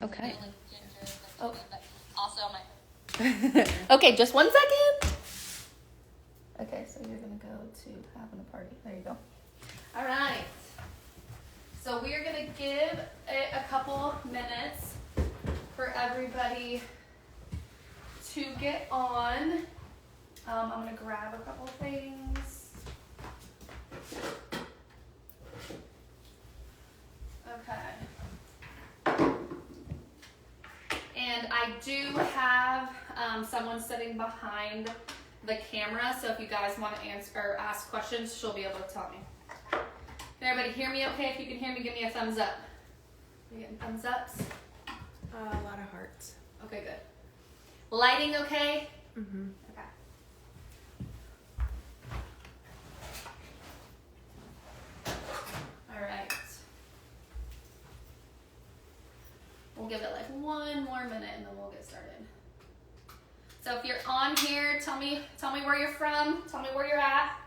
Okay. Oh. Also my. Okay, just 1 second. Okay, so you're gonna go to having a party. There you go. All right. So we are gonna give it a couple minutes for everybody to get on. I'm gonna grab a couple things. Okay. And I do have someone sitting behind the camera, so if you guys want to answer or ask questions, she'll be able to tell me. Can everybody hear me okay? If you can hear me, give me a thumbs up. You getting thumbs ups? A lot of hearts. Okay, good. Lighting okay? Mm-hmm. Okay. All right. We'll give it like 1 more minute and then we'll get started. So if you're on here, tell me where you're from. Tell me where you're at.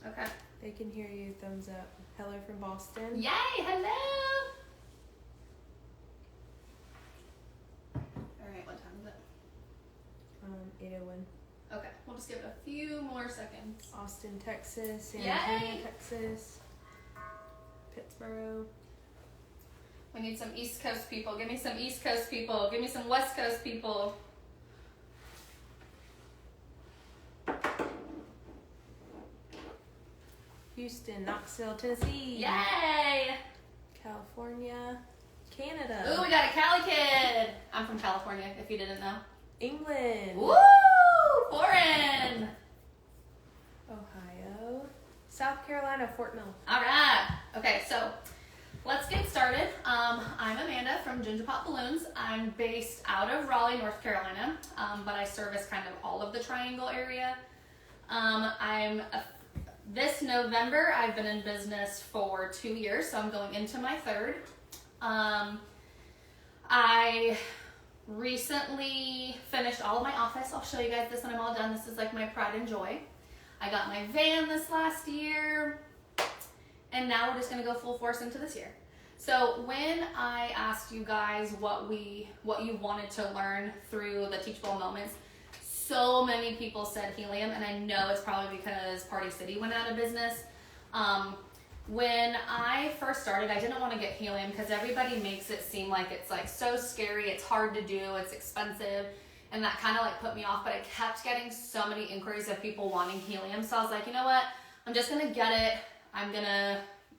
Okay. They can hear you. Thumbs up. Hello from Boston. Yay! Hello. All right. What time is it? 8:01. Okay. We'll just give it a few more seconds. Austin, Texas. San Yay! Antonio, Texas. Pittsburgh. We need some East Coast people. Give me some East Coast people. Give me some West Coast people. Houston, Knoxville, Tennessee. Yay! California, Canada. Ooh, we got a Cali kid. I'm from California, if you didn't know. England. Woo! Foreign! Ohio. South Carolina, Fort Mill. All right. Okay, so let's get started. I'm Amanda from Ginger Pop Balloons. I'm based out of Raleigh, North Carolina, but I service kind of all of the Triangle area. This November, I've been in business for 2 years, so I'm going into my third. I recently finished all of my office. I'll show you guys this when I'm all done. This is like my pride and joy. I got my van this last year, and now we're just gonna go full force into this year. So when I asked you guys what you wanted to learn through the Teachable Moments, so many people said helium, and I know it's probably because Party City went out of business. When I first started, I didn't want to get helium because everybody makes it seem like it's like so scary, it's hard to do, it's expensive, and that kind of like put me off, but I kept getting so many inquiries of people wanting helium, so I was like, you know what, I'm just gonna get it.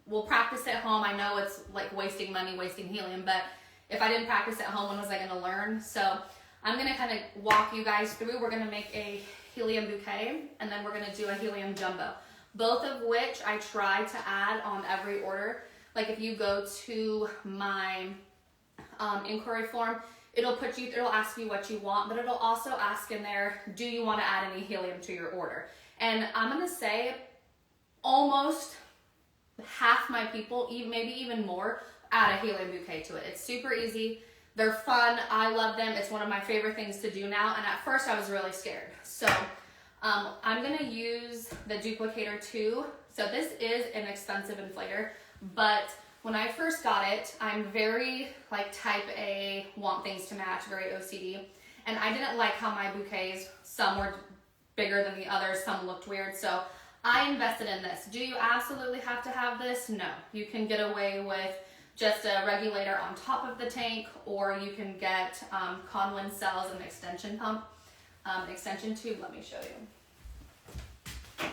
We'll practice at home. I know it's like wasting money, wasting helium, but if I didn't practice at home, when was I gonna learn? So I'm gonna kind of walk you guys through. We're gonna make a helium bouquet, and then we're gonna do a helium jumbo. Both of which I try to add on every order. Like if you go to my inquiry form, it'll ask you what you want, but it'll also ask in there, do you want to add any helium to your order? And I'm gonna say almost half my people, maybe even more, add a helium bouquet to it. It's super easy. They're fun. I love them. It's one of my favorite things to do now. And at first I was really scared. So I'm going to use the Duplicator 2. So this is an expensive inflator, but when I first got it, I'm very like type A, want things to match, very OCD. And I didn't like how my bouquets, some were bigger than the others, some looked weird. So I invested in this. Do you absolutely have to have this? No. You can get away with just a regulator on top of the tank, or you can get Conlin cells and extension pump, extension tube. Let me show you.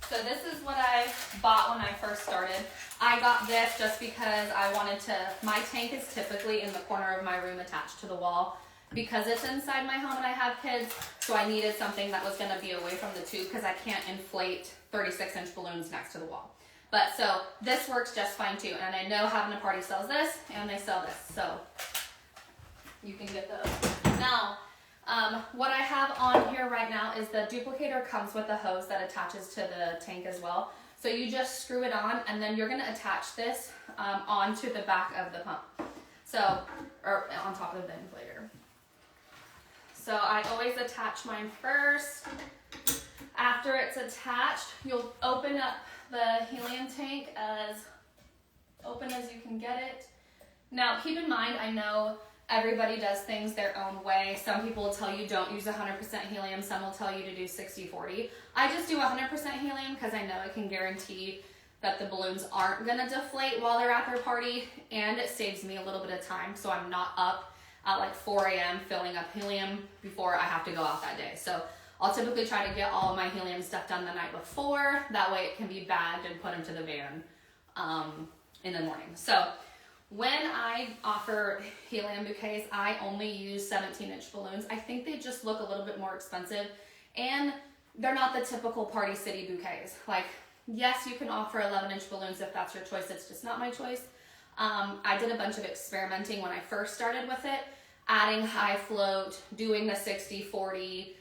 So this is what I bought when I first started. I got this just because I wanted to, my tank is typically in the corner of my room attached to the wall. Because it's inside my home and I have kids, so I needed something that was gonna be away from the tube because I can't inflate 36-inch balloons next to the wall. But so this works just fine too. And I know Having a Party sells this and they sell this, so you can get those. Now, what I have on here right now is the duplicator comes with a hose that attaches to the tank as well. So you just screw it on and then you're gonna attach this onto the back of the pump. So, or on top of the inflator. So I always attach mine first. After it's attached, you'll open up the helium tank as open as you can get it. Now, keep in mind, I know everybody does things their own way. Some people will tell you don't use 100% helium. Some will tell you to do 60-40. I just do 100% helium because I know I can guarantee that the balloons aren't gonna deflate while they're at their party, and it saves me a little bit of time, so I'm not up at like 4 a.m. filling up helium before I have to go out that day. So I'll typically try to get all of my helium stuff done the night before. That way it can be bagged and put into the van in the morning. So when I offer helium bouquets, I only use 17-inch balloons. I think they just look a little bit more expensive, and they're not the typical Party City bouquets. Like, yes, you can offer 11-inch balloons if that's your choice. It's just not my choice. I did a bunch of experimenting when I first started with it, adding high float, doing the 60-40,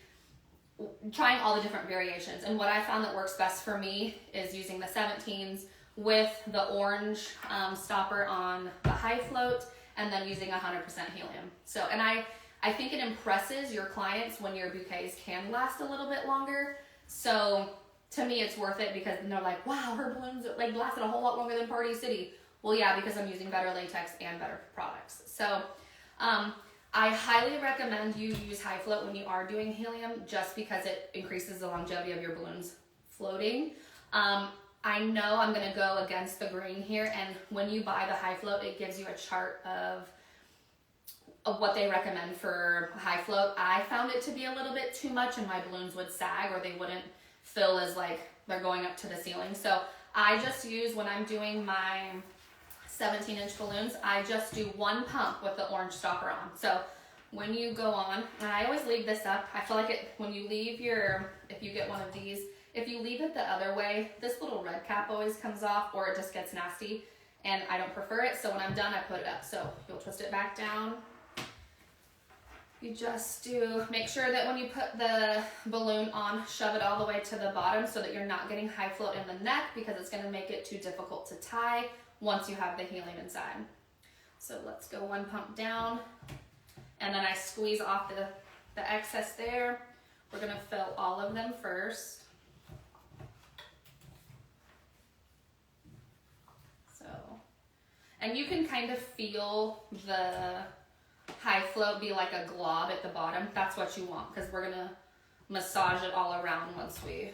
trying all the different variations. And what I found that works best for me is using the 17s with the orange stopper on the high float, and then using 100% helium. So, and I think it impresses your clients when your bouquets can last a little bit longer. So to me, it's worth it because they're like, wow, her balloons like lasted a whole lot longer than Party City. Well, yeah, because I'm using better latex and better products. So I highly recommend you use high float when you are doing helium, just because it increases the longevity of your balloons floating. I know I'm gonna go against the grain here, and when you buy the high float, it gives you a chart of what they recommend for high float. I found it to be a little bit too much, and my balloons would sag, or they wouldn't fill as like they're going up to the ceiling. So I just use, when I'm doing my 17-inch balloons, I just do one pump with the orange stopper on. So when you go on, and I always leave this up, I feel like it, when you leave your, if you get one of these, if you leave it the other way, this little red cap always comes off, or it just gets nasty, and I don't prefer it. So when I'm done, I put it up. So you'll twist it back down. You just do, make sure that when you put the balloon on, shove it all the way to the bottom so that you're not getting high float in the neck, because it's gonna make it too difficult to tie once you have the helium inside. So let's go one pump down, and then I squeeze off the excess there. We're gonna fill all of them first. So, and you can kind of feel the high float be like a glob at the bottom. That's what you want, because we're gonna massage it all around once we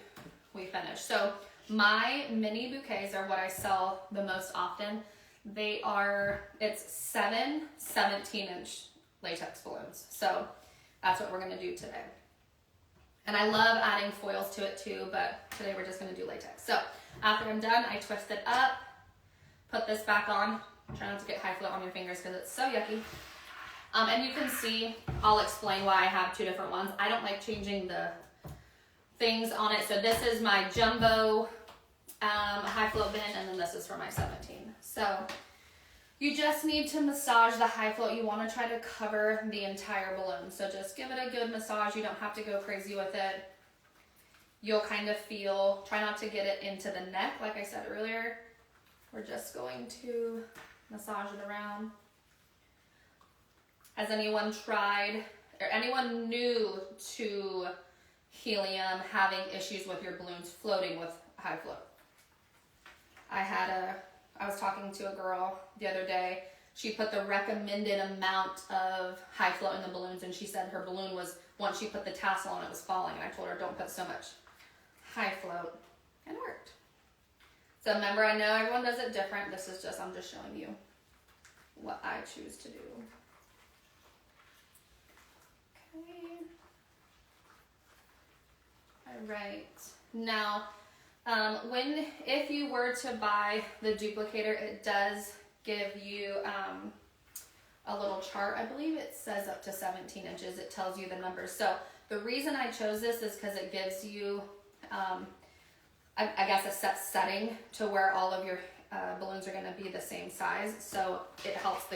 finish. So my mini bouquets are what I sell the most often. It's 7 17-inch latex balloons. So that's what we're gonna do today. And I love adding foils to it too, but today we're just gonna do latex. So after I'm done, I twist it up, put this back on. Try not to get high float on your fingers because it's so yucky. And you can see, I'll explain why I have two different ones. I don't like changing the things on it. So this is my jumbo high float bin, and then this is for my 17. So you just need to massage the high float. You want to try to cover the entire balloon. So just give it a good massage. You don't have to go crazy with it. You'll kind of feel, try not to get it into the neck, like I said earlier. We're just going to massage it around. Has anyone tried, or anyone new to helium having issues with your balloons floating with high float? I was talking to a girl the other day. She put the recommended amount of high float in the balloons, and she said her balloon was, once she put the tassel on, it was falling. And I told her, don't put so much high float, and it worked. So remember, I know everyone does it different. This is just, I'm just showing you what I choose to do. All right. Now, if you were to buy the duplicator, it does give you a little chart. I believe it says up to 17 inches. It tells you the numbers. So the reason I chose this is because it gives you, I guess, a set setting to where all of your balloons are going to be the same size. So it helps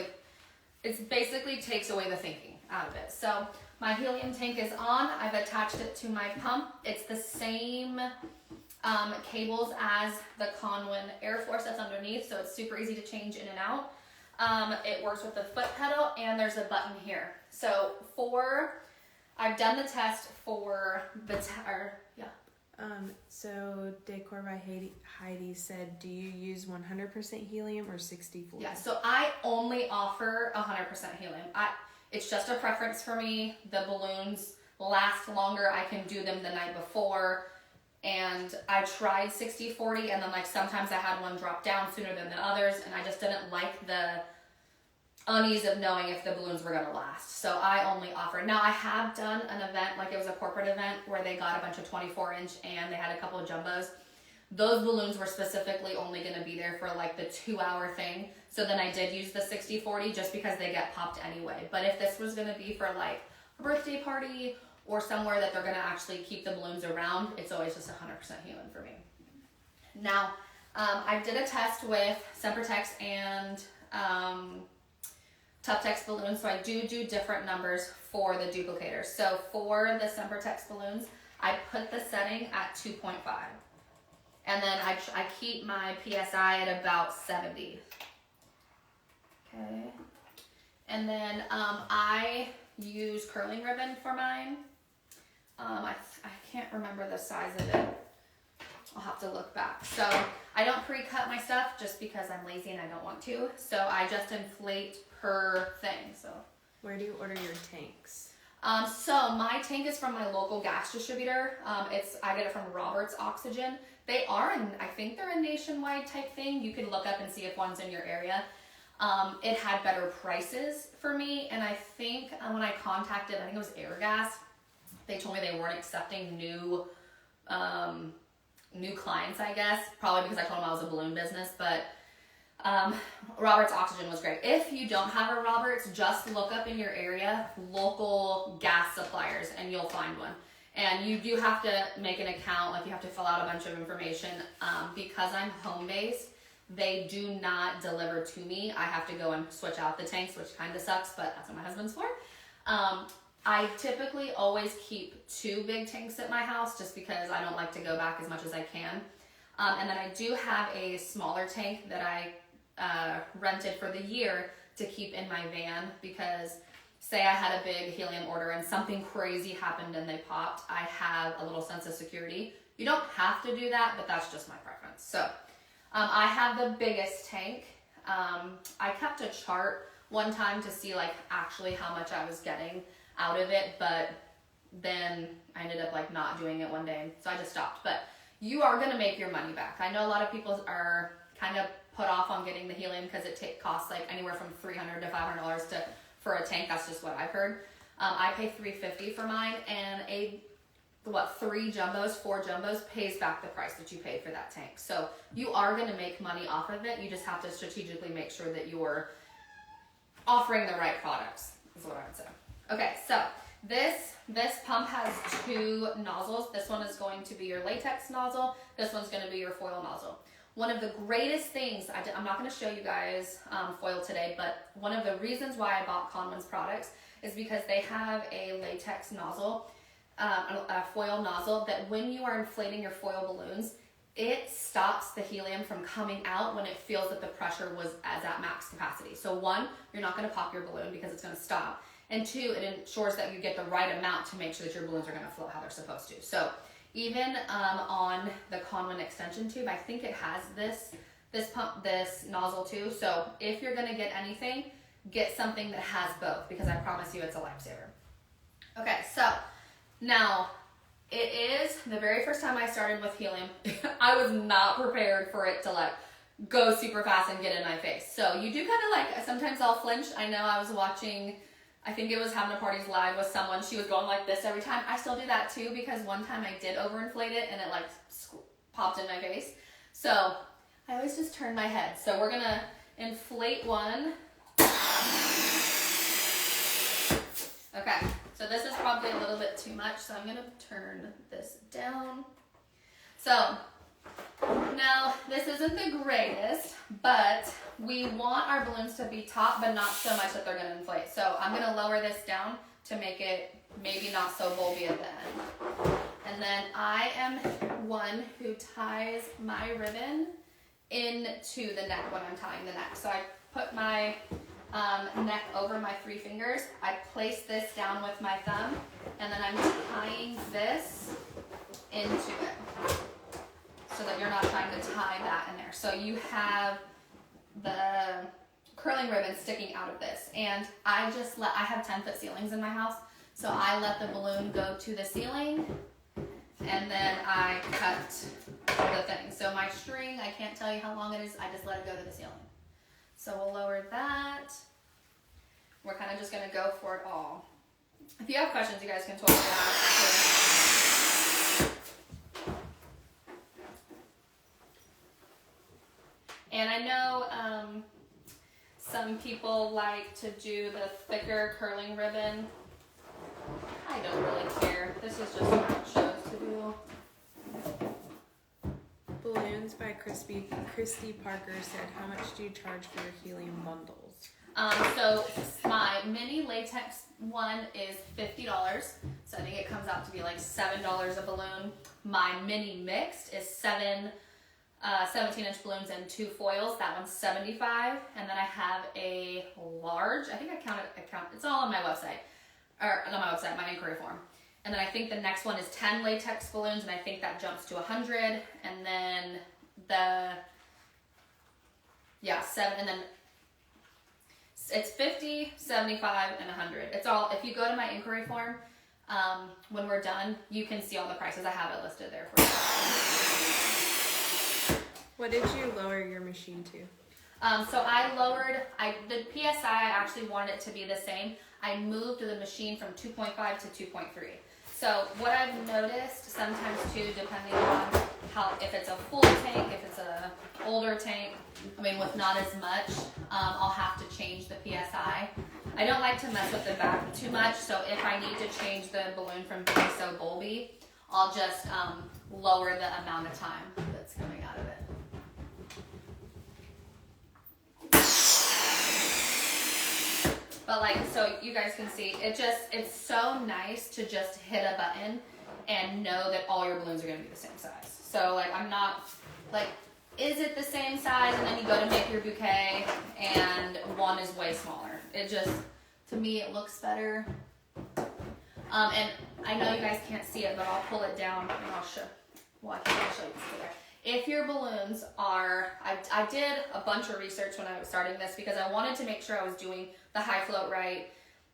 it basically takes away the thinking out of it. So my helium tank is on. I've attached it to my pump. It's the same cables as the Conwin Air Force that's underneath, so it's super easy to change in and out. It works with the foot pedal, and there's a button here. So I've done the test for So Decor by Heidi said, do you use 100% helium or 60-40? Yeah, so I only offer 100% helium. It's just a preference for me. The balloons last longer. I can do them the night before. And I tried 60-40, and then like sometimes I had one drop down sooner than the others, and I just didn't like the unease of knowing if the balloons were gonna last. So I only offer. Now I have done an event, like it was a corporate event where they got a bunch of 24-inch and they had a couple of jumbos. Those balloons were specifically only gonna be there for like the 2-hour thing. So then I did use the 60-40 just because they get popped anyway. But if this was gonna be for like a birthday party or somewhere that they're gonna actually keep the balloons around, it's always just 100% helium for me. Now, I did a test with Sempertex and Tuftex balloons, so I do different numbers for the duplicators. So for the Sempertex balloons, I put the setting at 2.5. And then I keep my PSI at about 70. Okay. And then I use curling ribbon for mine. I can't remember the size of it. I'll have to look back. So I don't pre-cut my stuff just because I'm lazy and I don't want to. So I just inflate per thing. So where do you order your tanks? So my tank is from my local gas distributor. I get it from Roberts Oxygen. They are I think they're a nationwide type thing. You can look up and see if one's in your area. It had better prices for me, and I think when I contacted, I think it was Airgas, they told me they weren't accepting new clients, I guess, probably because I told them I was a balloon business, but Roberts Oxygen was great. If you don't have a Roberts, just look up in your area local gas suppliers and you'll find one. And you do have to make an account, like you have to fill out a bunch of information. Because I'm home-based, they do not deliver to me. I have to go and switch out the tanks, which kind of sucks, but that's what my husband's for. I typically always keep 2 big tanks at my house just because I don't like to go back as much as I can. And then I do have a smaller tank that I rented for the year to keep in my van because say I had a big helium order and something crazy happened and they popped, I have a little sense of security. You don't have to do that, but that's just my preference. So I have the biggest tank. I kept a chart one time to see like actually how much I was getting out of it, but then I ended up like not doing it one day, so I just stopped. But you are gonna make your money back. I know a lot of people are kind of put off on getting the helium because it costs like anywhere from $300 to $500 for a tank. That's just what I've heard. I pay $350 for mine, and 4 jumbos pays back the price that you paid for that tank. So you are gonna make money off of it. You just have to strategically make sure that you're offering the right products, is what I would say. Okay, so this pump has 2 nozzles. This one is going to be your latex nozzle. This one's going to be your foil nozzle. One of the greatest things, I'm not going to show you guys foil today, but one of the reasons why I bought Conwin's products is because they have a latex nozzle, a foil nozzle, that when you are inflating your foil balloons, it stops the helium from coming out when it feels that the pressure was at max capacity. So 1, you're not going to pop your balloon because it's going to stop. And 2, it ensures that you get the right amount to make sure that your balloons are going to flow how they're supposed to. So even on the Conwin extension tube, I think it has this nozzle too. So if you're going to get anything, get something that has both, because I promise you it's a lifesaver. Okay, so now it is the very first time I started with helium. I was not prepared for it to like go super fast and get in my face. So you do kind of like, sometimes I'll flinch. I know I was watching, I think it was Having a Parties Live with someone, she was going like this every time. I still do that too, because one time I did overinflate it and it like popped in my face. So I always just turn my head. So we're gonna inflate one. Okay, so this is probably a little bit too much, so I'm gonna turn this down. So now this isn't the greatest, but we want our balloons to be taut, but not so much that they're gonna inflate. So I'm gonna lower this down to make it maybe not so bulby at the end. And then I am one who ties my ribbon into the neck when I'm tying the neck. So I put my neck over my 3 fingers. I place this down with my thumb, and then I'm tying this into it so that you're not trying to tie that in there. So you have the curling ribbon sticking out of this, and I have 10-foot ceilings in my house, so I let the balloon go to the ceiling, and then I cut the thing. So my string, I can't tell you how long it is, I just let it go to the ceiling. So we'll lower that. We're kind of just going to go for it all. If you have questions, you guys can totally ask. And I know some people like to do the thicker curling ribbon. I don't really care. This is just what it shows to do. Balloons by Christy Parker said, how much do you charge for your helium bundles? So my mini latex one is $50. So I think it comes out to be like $7 a balloon. My mini mixed is 17-inch balloons and 2 foils. That one's $75. And then I have a large, I think I count, it's all on my website. Or not my website, my inquiry form. And then I think the next one is 10 latex balloons, and I think that jumps to 100. And then it's 50, 75, and 100. It's all, if you go to my inquiry form, when we're done, you can see all the prices. I have it listed there for you. What did you lower your machine to? So the PSI, I actually wanted it to be the same. I moved the machine from 2.5 to 2.3. So what I've noticed sometimes too, depending on if it's a full tank, if it's a older tank, with not as much, I'll have to change the PSI. I don't like to mess with the back too much, so if I need to change the balloon from being so bulby, I'll just lower the amount of time that's coming out of it. But so you guys can see, it's so nice to just hit a button and know that all your balloons are gonna be the same size. So I'm not, is it the same size? And then you go to make your bouquet and one is way smaller. It just, to me, it looks better. And I know you guys can't see it, but I'll pull it down and I'll show, I'll show you this there. If your balloons are, I did a bunch of research when I was starting this because I wanted to make sure I was doing the high float right,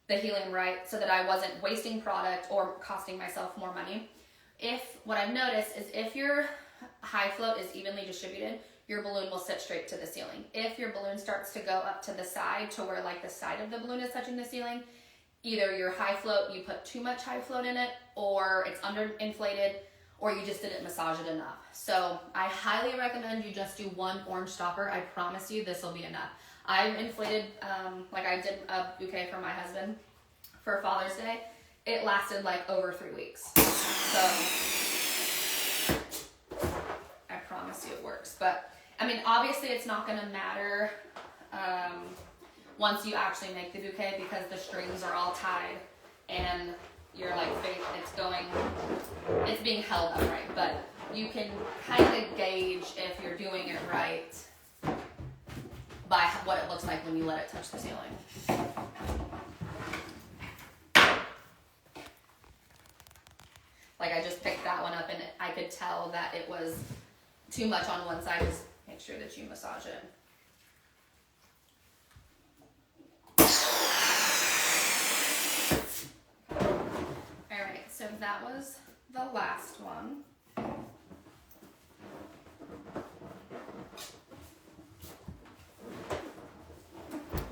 the helium right, so that I wasn't wasting product or costing myself more money. What I've noticed is if your high float is evenly distributed, your balloon will sit straight to the ceiling. If your balloon starts to go up to the side to where the side of the balloon is touching the ceiling, either your high float, you put too much high float in it, or it's underinflated, or you just didn't massage it enough. So I highly recommend you just do one orange stopper. I promise you this will be enough. I've inflated, I did a bouquet for my husband for Father's Day. It lasted over 3 weeks. So I promise you it works. But obviously it's not gonna matter once you actually make the bouquet because the strings are all tied and you're it's being held upright. But you can kind of gauge if you're doing it right by what it looks like when you let it touch the ceiling. I just picked that one up and I could tell that it was too much on one side. Just make sure that you massage it. Alright, so that was the last one.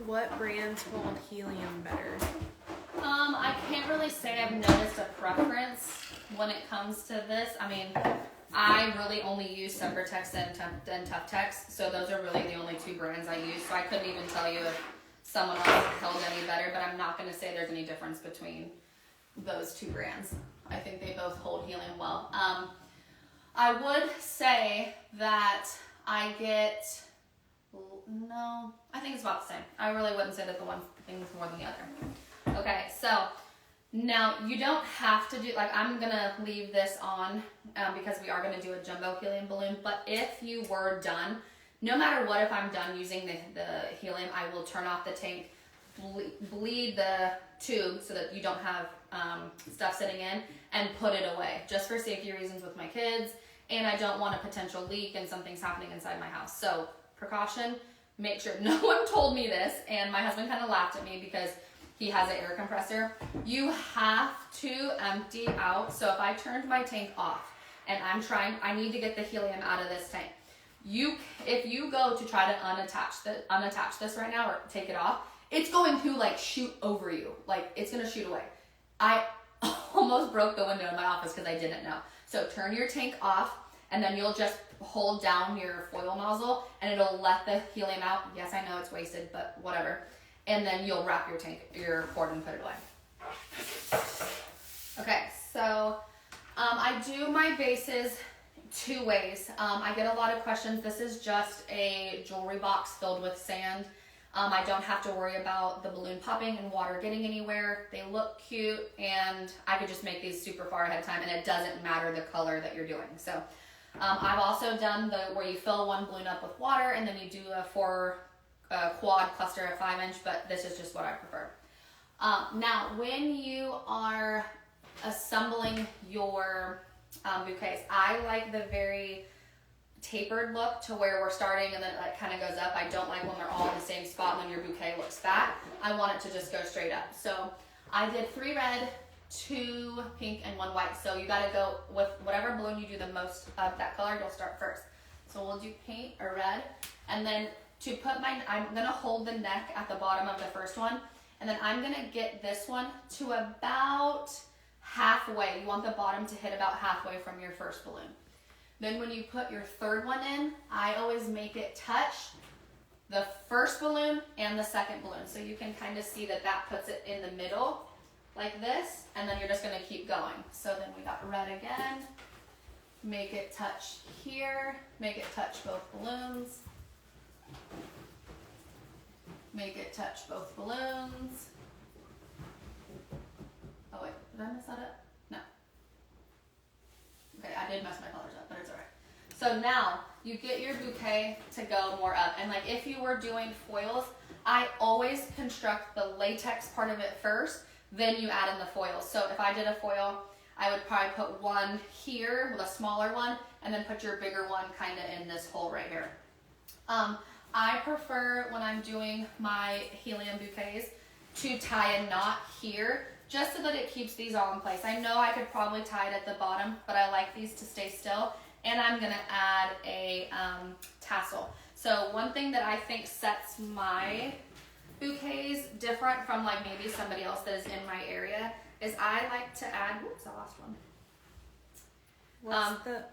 What brands hold helium better? I can't really say I've noticed a preference when it comes to this. I really only use Sempertex and Toughtex, so those are really the only 2 brands I use. So I couldn't even tell you if someone else held any better, but I'm not going to say there's any difference between those 2 brands. I think they both hold helium well. I would say that I think it's about the same. I really wouldn't say that the one thing's more than the other. Okay, so now you don't have to do, I'm gonna leave this on because we are gonna do a jumbo helium balloon, but if you were done, no matter what, if I'm done using the helium, I will turn off the tank bleed the tube so that you don't have stuff sitting in, and put it away, just for safety reasons with my kids, and I don't want a potential leak and something's happening inside my house. So precaution, make sure, no one told me this, and my husband kind of laughed at me because he has an air compressor. You have to empty out. So if I turned my tank off and I need to get the helium out of this tank. If you go to try to unattach this right now or take it off, it's going to like shoot over you. Like it's gonna shoot away. I almost broke the window in my office because I didn't know. So turn your tank off, and then you'll just hold down your foil nozzle and it'll let the helium out. Yes, I know it's wasted, but whatever. And then you'll wrap your cord and put it away. Okay, so I do my bases 2 ways. I get a lot of questions. This is just a jewelry box filled with sand. I don't have to worry about the balloon popping and water getting anywhere. They look cute, and I could just make these super far ahead of time, and it doesn't matter the color that you're doing. So I've also done where you fill one balloon up with water, and then you do a quad cluster, a 5-inch, but this is just what I prefer. Now, when you are assembling your bouquets, I like the very tapered look to where we're starting and then it like kind of goes up. I don't like when they're all in the same spot and then your bouquet looks fat. I want it to just go straight up. So I did 3 red, 2 pink, and 1 white. So you gotta go with whatever balloon you do the most of that color, you'll start first. So we'll do pink or red, and then to put I'm gonna hold the neck at the bottom of the first one, and then I'm gonna get this one to about halfway. You want the bottom to hit about halfway from your first balloon. Then when you put your third one in, I always make it touch the first balloon and the second balloon. So you can kind of see that puts it in the middle like this, and then you're just gonna keep going. So then we got red again, make it touch here, make it touch both balloons, make it touch both balloons. Oh wait, did I mess that up? No. Okay, I did mess my colors up, but it's alright. So now you get your bouquet to go more up. And like if you were doing foils, I always construct the latex part of it first, then you add in the foils. So if I did a foil, I would probably put one here with a smaller one, and then put your bigger one kind of in this hole right here. I prefer when I'm doing my helium bouquets to tie a knot here, just so that it keeps these all in place. I know I could probably tie it at the bottom, but I like these to stay still. And I'm gonna add a tassel. So one thing that I think sets my bouquets different from like maybe somebody else that is in my area is I like to add, whoops, I lost one.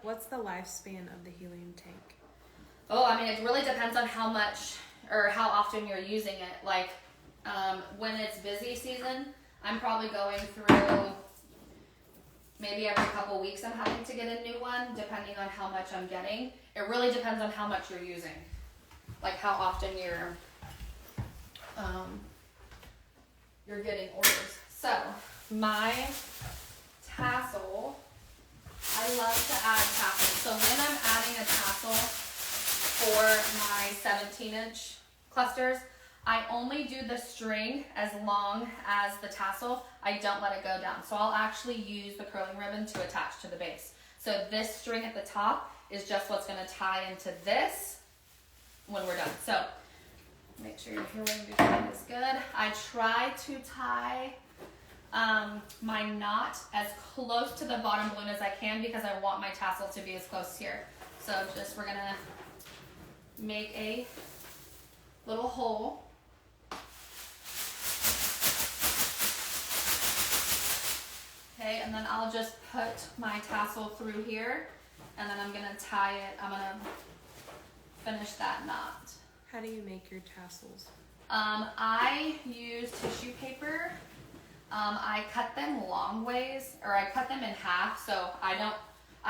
What's the lifespan of the helium tank? Oh, I mean, it really depends on how much or how often you're using it. Like when it's busy season, I'm probably going through maybe every couple weeks I'm having to get a new one, depending on how much I'm getting. It really depends on how much you're using, like how often you're getting orders. So my tassel, I love to add tassel. So when I'm adding a tassel for my 17-inch clusters, I only do the string as long as the tassel. I don't let it go down. So I'll actually use the curling ribbon to attach to the base. So this string at the top is just what's gonna tie into this when we're done. So make sure your helium bouquet is good. I try to tie my knot as close to the bottom balloon as I can because I want my tassel to be as close here. So we're gonna make a little hole. Okay, and then I'll just put my tassel through here, and then I'm gonna tie it, I'm gonna finish that knot. How do you make your tassels? I use tissue paper. I cut them long ways, or I cut them in half, so I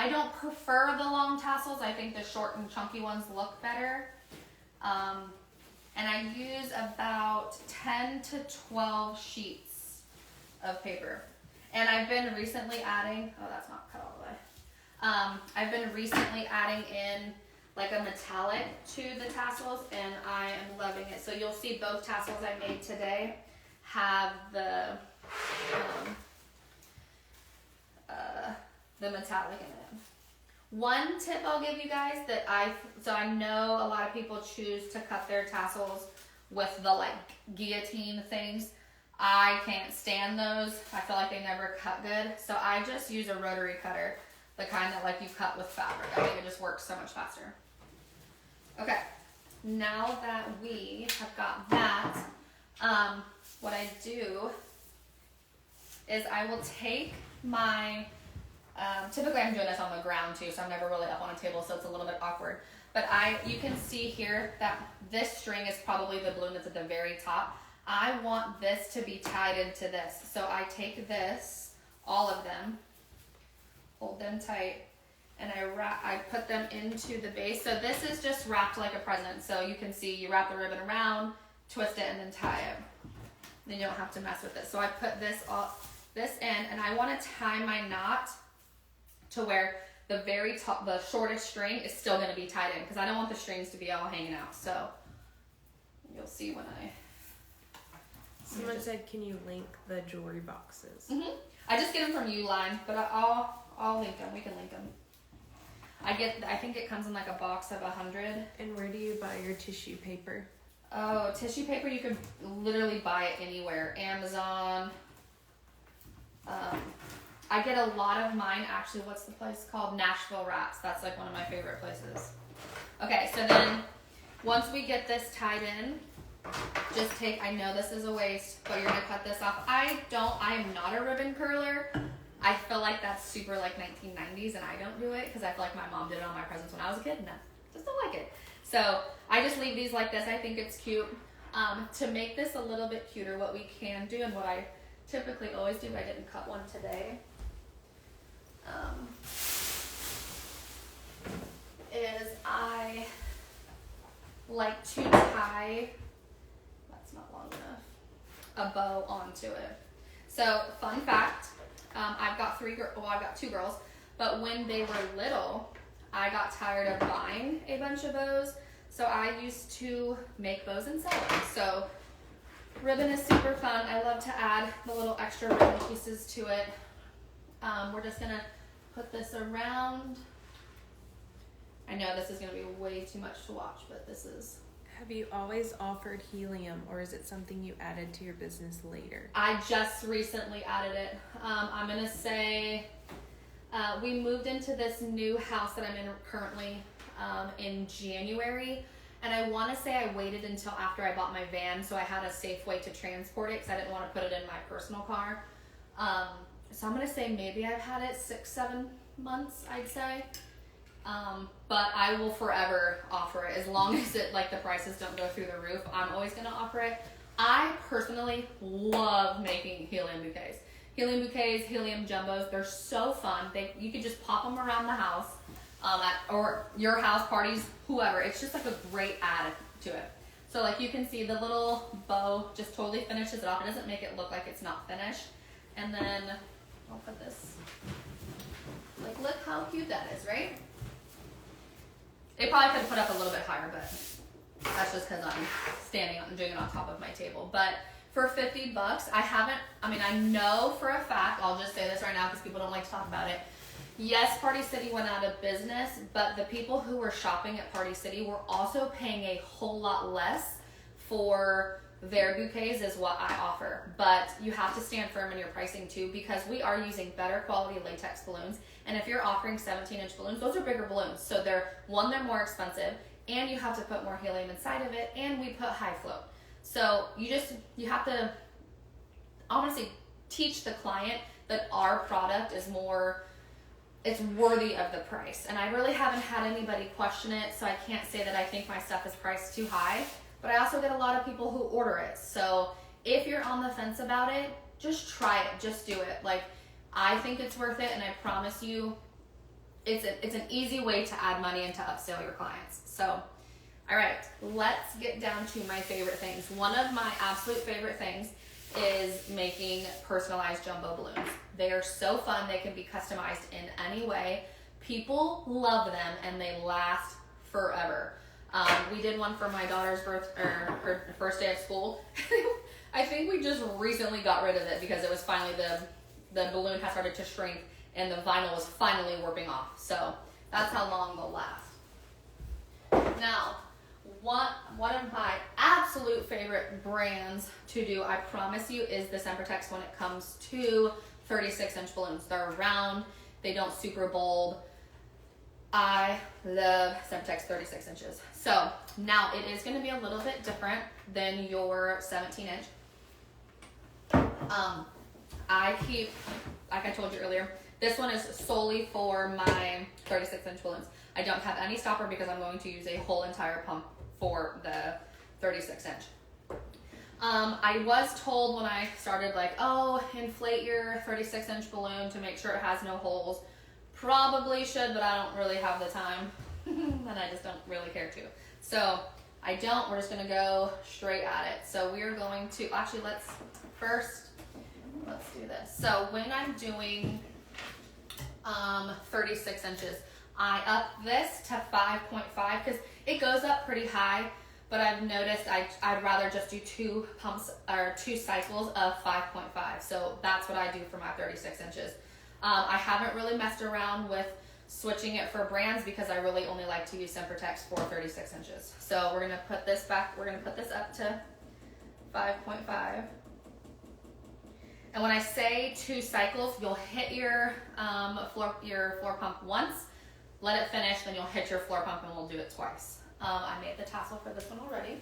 don't prefer the long tassels. I think the short and chunky ones look better. And I use about 10 to 12 sheets of paper. And I've been recently adding, oh, that's not cut all the way. I've been recently adding in like a metallic to the tassels, and I am loving it. So you'll see both tassels I made today have the metallic in it. One tip I'll give you guys that I know a lot of people choose to cut their tassels with the like guillotine things. I can't stand those. I feel like they never cut good. So I just use a rotary cutter, the kind that like you cut with fabric. I think it just works so much faster. Okay, now that we have got that, what I do is I will take my, typically I'm doing this on the ground too, so I'm never really up on a table, so it's a little bit awkward. But you can see here that this string is probably the balloon that's at the very top. I want this to be tied into this. So I take this, all of them, hold them tight, and I put them into the base. So this is just wrapped like a present. So you can see you wrap the ribbon around, twist it, and then tie it. Then you don't have to mess with it. So I put this in, and I want to tie my knot to where the very top, the shortest string is still going to be tied in, because I don't want the strings to be all hanging out. So you'll see when Someone said, can you link the jewelry boxes? I just get them from Uline, but I'll link them. We can link them. I think it comes in like a box of 100. And where do you buy your tissue paper? Oh, tissue paper, you can literally buy it anywhere. Amazon. I get a lot of mine, actually, what's the place called? Nashville Wraps. That's like one of my favorite places. Okay, so then once we get this tied in, just take, I know this is a waste, but you're gonna cut this off. I am not a ribbon curler. I feel like that's super like 1990s, and I don't do it because I feel like my mom did it on my presents when I was a kid, and I just don't like it. So I just leave these like this. I think it's cute. To make this a little bit cuter, what we can do, and what I typically always do, I didn't cut one today, is I like to tie, that's not long enough, a bow onto it. So fun fact, I've got two girls, but when they were little, I got tired of buying a bunch of bows, so I used to make bows and sell them. So ribbon is super fun. I love to add the little extra ribbon pieces to it. We're just gonna put this around. I know this is gonna be way too much to watch, but this is. Have you always offered helium, or is it something you added to your business later? I just recently added it. I'm gonna say we moved into this new house that I'm in currently in January, and I want to say I waited until after I bought my van, so I had a safe way to transport it, because I didn't want to put it in my personal car. So I'm gonna say maybe I've had it 6-7 months, I'd say. But I will forever offer it, as long as it, like, the prices don't go through the roof. I'm always gonna offer it. I personally love making helium bouquets. Helium bouquets, helium jumbos, they're so fun. You could just pop them around the house, or your house parties, whoever. It's just like a great add to it. So like you can see the little bow just totally finishes it off. It doesn't make it look like it's not finished. And then I'll put this, like, look how cute that is, right? They probably could have put up a little bit higher, but that's just because I'm standing and doing it on top of my table. But for $50, I know for a fact, I'll just say this right now because people don't like to talk about it. Yes, Party City went out of business, but the people who were shopping at Party City were also paying a whole lot less for their bouquets is what I offer. But you have to stand firm in your pricing too, because we are using better quality latex balloons. And if you're offering 17-inch balloons, those are bigger balloons. So they're more expensive, and you have to put more helium inside of it, and we put high float. So you have to honestly teach the client that our product is it's worthy of the price. And I really haven't had anybody question it, so I can't say that I think my stuff is priced too high. But I also get a lot of people who order it. So if you're on the fence about it, just try it, just do it. Like, I think it's worth it, and I promise you, it's an easy way to add money and to upsell your clients. So, all right, let's get down to my favorite things. One of my absolute favorite things is making personalized jumbo balloons. They are so fun. They can be customized in any way. People love them, and they last forever. We did one for my daughter's her first day of school. I think we just recently got rid of it because it was finally the balloon had started to shrink and the vinyl was finally warping off. So that's how long they'll last. Now, one of my absolute favorite brands to do, I promise you, is the Sempertex when it comes to 36-inch balloons. They're round, they don't super bulb. I love Sempertex 36 inches. So now it is going to be a little bit different than your 17-inch. I keep, like I told you earlier, this one is solely for my 36-inch balloons. I don't have any stopper because I'm going to use a whole entire pump for the 36-inch. I was told when I started, like, oh, inflate your 36-inch balloon to make sure it has no holes. Probably should, but I don't really have the time. And I just don't really care to. So I don't. We're just going to go straight at it. So we are going to, actually, let's do this. So when I'm doing 36 inches, I up this to 5.5 because it goes up pretty high, but I've noticed I'd rather just do two cycles of 5.5. So that's what I do for my 36 inches. I haven't really messed around with switching it for brands because I really only like to use Sempertex for 36 inches. So we're going to put this back, we're going to put this up to 5.5. And when I say 2 cycles, you'll hit your floor pump once, let it finish, then you'll hit your floor pump and we'll do it twice. I made the tassel for this one already.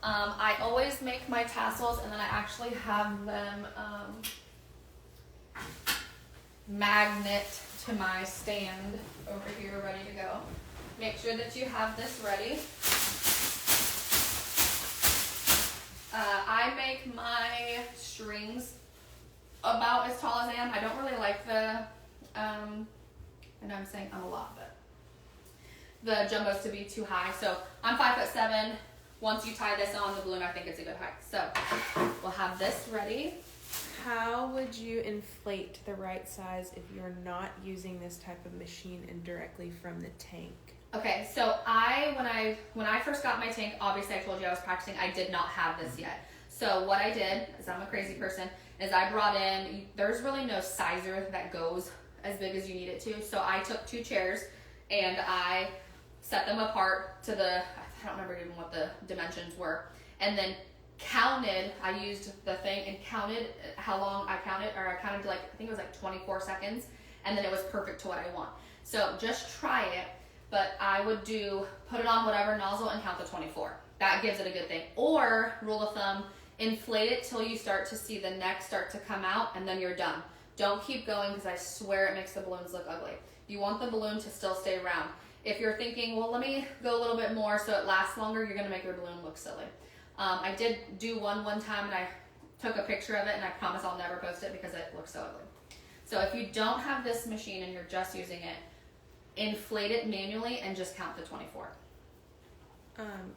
I always make my tassels and then I actually have them magnet to my stand over here ready to go. Make sure that you have this ready. I make my strings about as tall as I am. I don't really like the, and I'm saying I'm a lot, but the jumbos to be too high. So I'm 5'7". Once you tie this on the balloon, I think it's a good height. So we'll have this ready. How would you inflate the right size if you're not using this type of machine and directly from the tank? Okay, so when I first got my tank, obviously I told you I was practicing. I did not have this yet. So what I did, is I'm a crazy person, is I brought in, there's really no sizer that goes as big as you need it to. So I took 2 chairs and I set them apart to I don't remember even what the dimensions were, and then counted, I used the thing and counted how long I counted to I think it was like 24 seconds, and then it was perfect to what I want. So just try it, but I would put it on whatever nozzle and count to 24. That gives it a good thing. Or, rule of thumb, inflate it till you start to see the neck start to come out and then you're done. Don't keep going because I swear it makes the balloons look ugly. You want the balloon to still stay round. If you're thinking, well, let me go a little bit more so it lasts longer, you're going to make your balloon look silly. I did do one time and I took a picture of it and I promise I'll never post it because it looks so ugly. So if you don't have this machine and you're just using it, inflate it manually and just count to 24.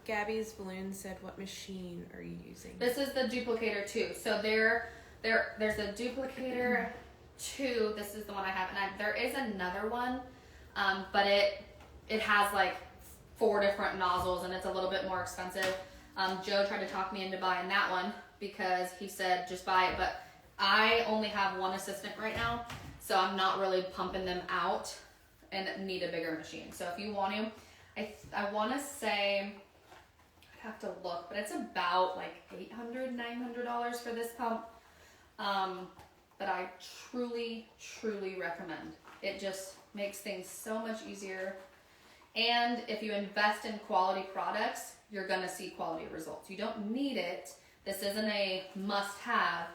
Gabby's balloon said, what machine are you using? This is the Duplicator 2. So there's a Duplicator 2. This is the one I have. And there is another one, but it has like 4 different nozzles and it's a little bit more expensive. Joe tried to talk me into buying that one because he said just buy it, but I only have one assistant right now, so I'm not really pumping them out and need a bigger machine. So if you want to, I want to say, I'd have to look, but it's about like $800, $900 for this pump. But I truly, truly recommend. It just makes things so much easier. And if you invest in quality products, you're gonna see quality results. You don't need it. This isn't a must-have,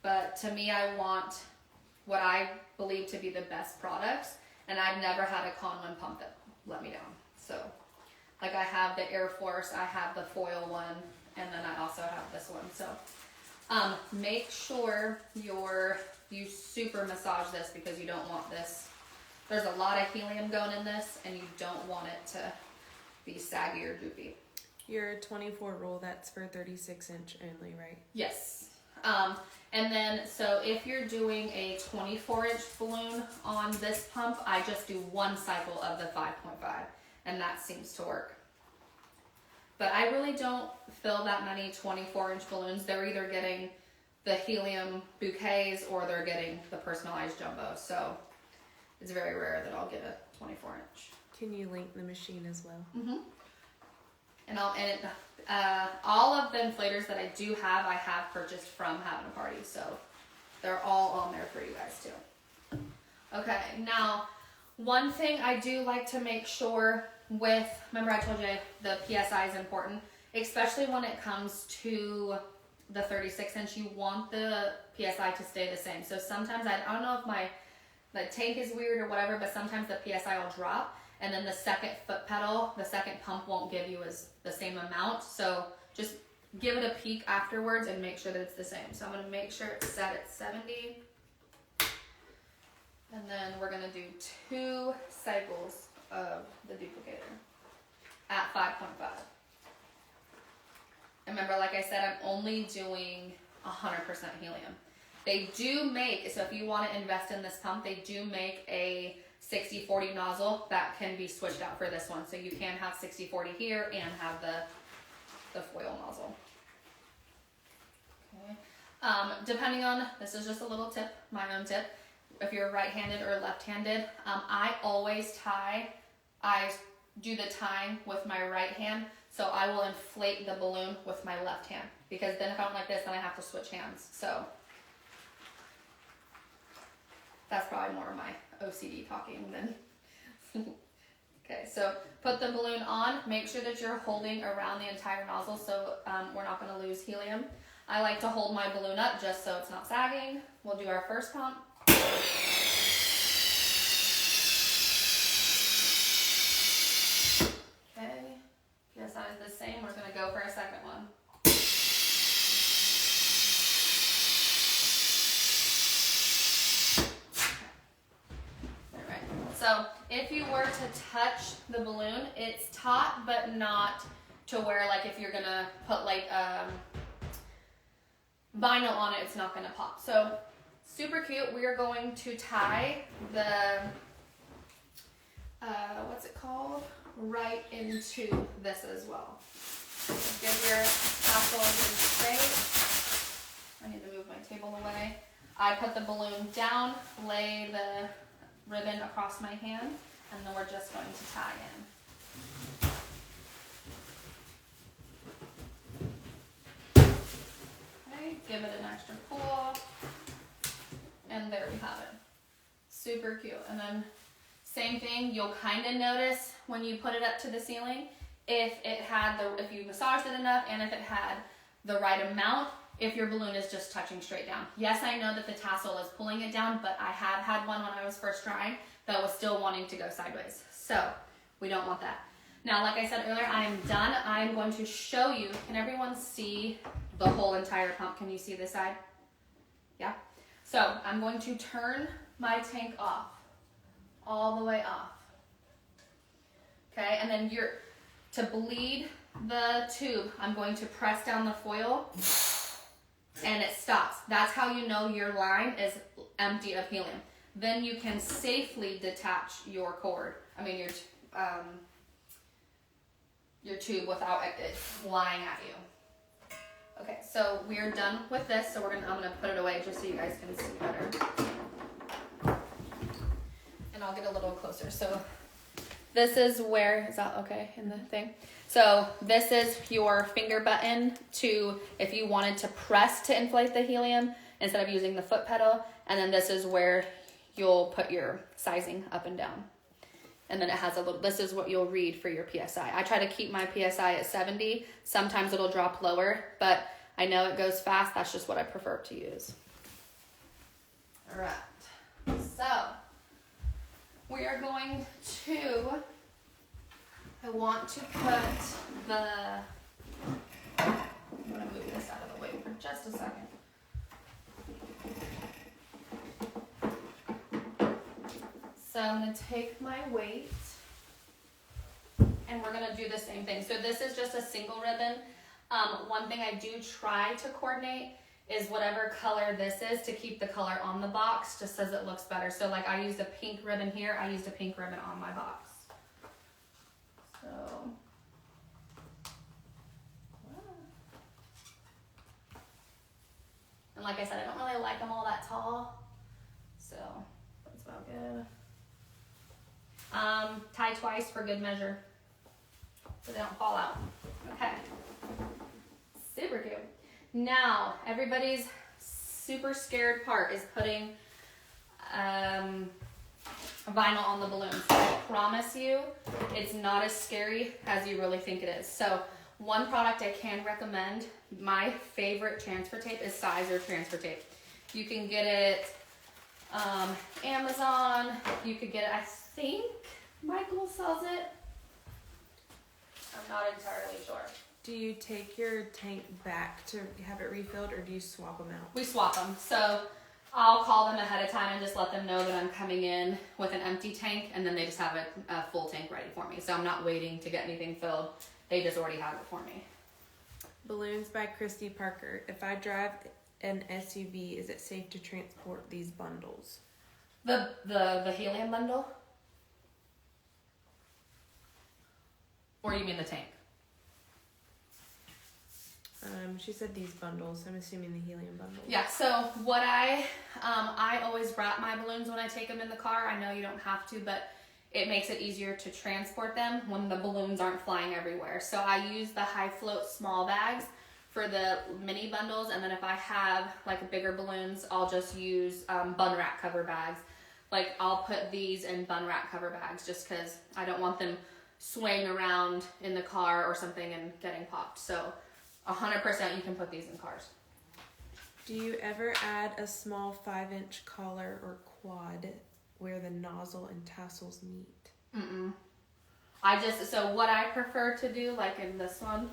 but to me, I want what I believe to be the best products, and I've never had a Conwin pump that let me down. So, like I have the Air Force, I have the foil one, and then I also have this one. So, make sure you super massage this because you don't want this. There's a lot of helium going in this, and you don't want it to be saggy or goopy. Your 24 rule, that's for 36-inch only, right? Yes. And then, so if you're doing a 24-inch balloon on this pump, I just do 1 cycle of the 5.5. and that seems to work. But I really don't fill that many 24-inch balloons. They're either getting the helium bouquets or they're getting the personalized jumbo. So it's very rare that I'll get a 24-inch. Can you link the machine as well? Mm-hmm. And all of the inflators that I do have, I have purchased from Having a Party. So they're all on there for you guys too. Okay, now one thing I do like to make sure with, remember I told you the PSI is important, especially when it comes to the 36-inch, you want the PSI to stay the same. So sometimes, I don't know if the tank is weird or whatever, but sometimes the PSI will drop, and then the second foot pedal, the second pump won't give you the same amount. So just give it a peek afterwards and make sure that it's the same. So I'm going to make sure it's set at 70. And then we're going to do 2 cycles of the duplicator at 5.5. And remember, like I said, I'm only doing 100% helium. They do make, so if you want to invest in this pump, they do make a 60-40 nozzle that can be switched out for this one. So you can have 60-40 here and have the foil nozzle. Okay. Depending on, this is just a little tip, my own tip. If you're right-handed or left-handed, I always I do the tying with my right hand, so I will inflate the balloon with my left hand, because then if I'm like this, then I have to switch hands. So that's probably more of my OCD talking than. Okay, so put the balloon on, make sure that you're holding around the entire nozzle so we're not going to lose helium. I like to hold my balloon up just so it's not sagging. We'll do our first pump. Okay, PSI is the same. We're going to go for a second one. Alright, so if you were to touch the balloon, it's taut, but not to where, like, if you're going to put like vinyl on it, it's not going to pop. So super cute. We are going to tie the, what's it called? Right into this as well. Get your tassel in straight. I need to move my table away. I put the balloon down, lay the ribbon across my hand, and then we're just going to tie in. Okay, give it an extra pull, and there we have it. Super cute. And then same thing, you'll kind of notice when you put it up to the ceiling, if you massaged it enough and if it had the right amount, if your balloon is just touching straight down. Yes, I know that the tassel is pulling it down, but I have had one when I was first trying that was still wanting to go sideways. So we don't want that. Now, like I said earlier, I am done. I'm going to show you, can everyone see the whole entire pump? Can you see this side? Yeah? So I'm going to turn my tank off. All the way off. Okay, and then to bleed the tube, I'm going to press down the foil and it stops. That's how you know your line is empty of helium. Then you can safely detach your cord, your tube without it flying at you. Okay, so we're done with this, so I'm gonna put it away just so you guys can see better. And I'll get a little closer. So this is where, is that okay in the thing? So this is your finger button to, if you wanted to press to inflate the helium instead of using the foot pedal. And then this is where you'll put your sizing up and down. And then it has this is what you'll read for your PSI. I try to keep my PSI at 70. Sometimes it'll drop lower, but I know it goes fast. That's just what I prefer to use. All right. So we are going to, I want to put I'm going to move this out of the way for just a second. So I'm going to take my weight and we're going to do the same thing. So this is just a single ribbon. One thing I do try to coordinate is whatever color this is to keep the color on the box, just as it looks better. So like I used a pink ribbon here, I used a pink ribbon on my box. So, and like I said, I don't really like them all that tall, so that's about good. Tie twice for good measure, so they don't fall out. Okay, super cute. Now, everybody's super scared part is putting vinyl on the balloons. I promise you, it's not as scary as you really think it is. So, one product I can recommend, my favorite transfer tape is Sizer transfer tape. You can get it Amazon. You could get it, I think Michael sells it. I'm not entirely sure. Do you take your tank back to have it refilled, or do you swap them out? We swap them. So I'll call them ahead of time and just let them know that I'm coming in with an empty tank, and then they just have a full tank ready for me. So I'm not waiting to get anything filled. They just already have it for me. Balloons by Christy Parker. If I drive an SUV, is it safe to transport these bundles? The helium bundle? Or you mean the tank? She said these bundles. I'm assuming the helium bundles. Yeah, so what I always wrap my balloons when I take them in the car. I know you don't have to, but it makes it easier to transport them when the balloons aren't flying everywhere. So I use the high float small bags for the mini bundles, and then if I have like bigger balloons, I'll just use bun wrap cover bags. Like I'll put these in bun wrap cover bags just because I don't want them swaying around in the car or something and getting popped. So 100% you can put these in cars. Do you ever add a small 5-inch collar or quad where the nozzle and tassels meet? Mm-mm. So what I prefer to do, like in this one,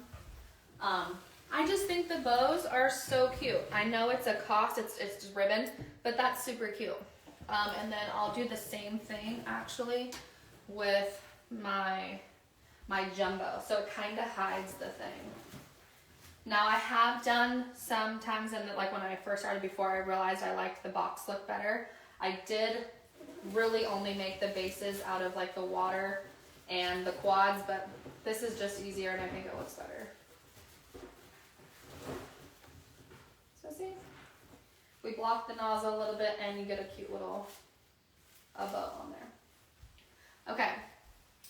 I just think the bows are so cute. I know it's a cost, it's just ribbon, but that's super cute. And then I'll do the same thing actually with my jumbo. So it kind of hides the thing. Now I have done sometimes, like when I first started, before I realized I liked the box look better, I did really only make the bases out of like the water and the quads, but this is just easier and I think it looks better. So see, we block the nozzle a little bit and you get a cute little bow on there. Okay,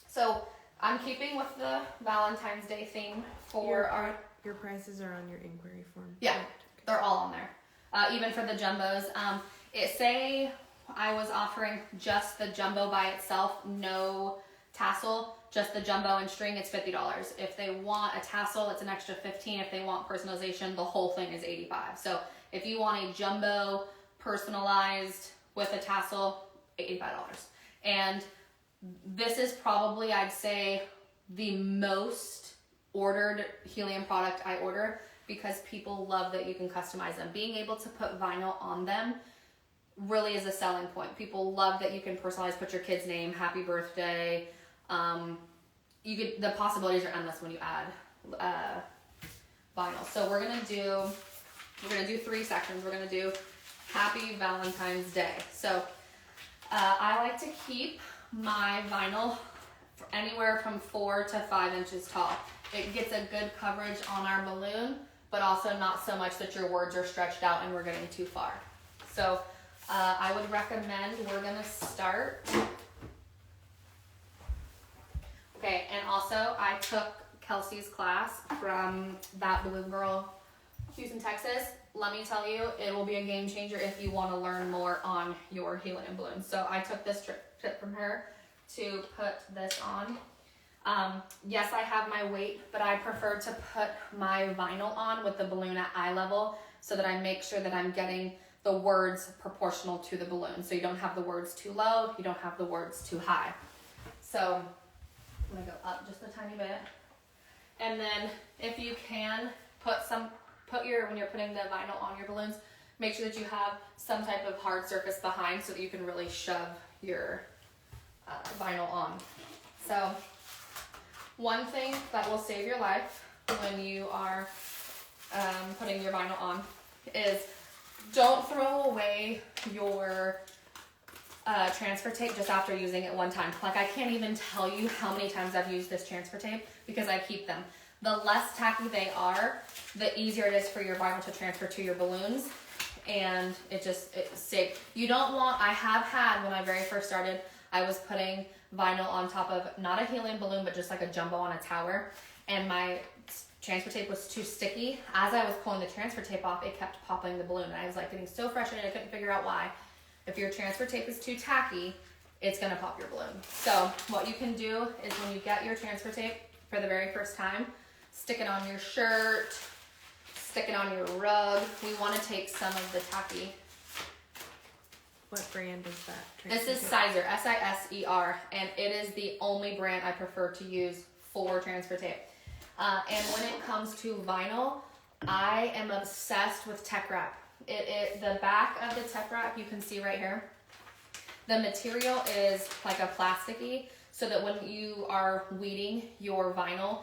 so I'm keeping with the Valentine's Day theme for Your prices are on your inquiry form. Yeah, correct? they're all on there. Even for the jumbos. I was offering just the jumbo by itself, no tassel, just the jumbo and string, it's $50. If they want a tassel, it's an extra $15. If they want personalization, the whole thing is $85. So if you want a jumbo personalized with a tassel, $85. And this is probably, I'd say, the most ordered helium product I order because people love that you can customize them. Being able to put vinyl on them really is a selling point. People love that you can personalize, put your kid's name, happy birthday. The possibilities are endless when you add vinyl. So we're gonna do 3 sections. We're gonna do Happy Valentine's Day. So I like to keep my vinyl anywhere from 4 to 5 inches tall. It gets a good coverage on our balloon, but also not so much that your words are stretched out and we're getting too far. So I would recommend we're gonna start. Okay, and also I took Kelsey's class from That Balloon Girl, Houston, Texas. Let me tell you, it will be a game changer if you want to learn more on your helium balloon. So I took this tip from her to put this on. Yes, I have my weight, but I prefer to put my vinyl on with the balloon at eye level so that I make sure that I'm getting the words proportional to the balloon. So you don't have the words too low, you don't have the words too high. So I'm gonna go up just a tiny bit. And then if you can, when you're putting the vinyl on your balloons, make sure that you have some type of hard surface behind so that you can really shove your vinyl on. So one thing that will save your life when you are putting your vinyl on is don't throw away your transfer tape just after using it one time. Like, I can't even tell you how many times I've used this transfer tape because I keep them. The less tacky they are, the easier it is for your vinyl to transfer to your balloons. And it's safe. You don't want, I have had, when I very first started, I was putting vinyl on top of not a helium balloon, but just like a jumbo on a tower. And my transfer tape was too sticky. As I was pulling the transfer tape off, it kept popping the balloon. And I was like getting so frustrated, I couldn't figure out why. If your transfer tape is too tacky, it's gonna pop your balloon. So what you can do is when you get your transfer tape for the very first time, stick it on your shirt, stick it on your rug. We wanna take some of the tacky. What brand is that? This is Siser, S-I-S-E-R, and it is the only brand I prefer to use for transfer tape. And when it comes to vinyl, I am obsessed with tech wrap. The back of the tech wrap, you can see right here, the material is like a plasticky, so that when you are weeding your vinyl,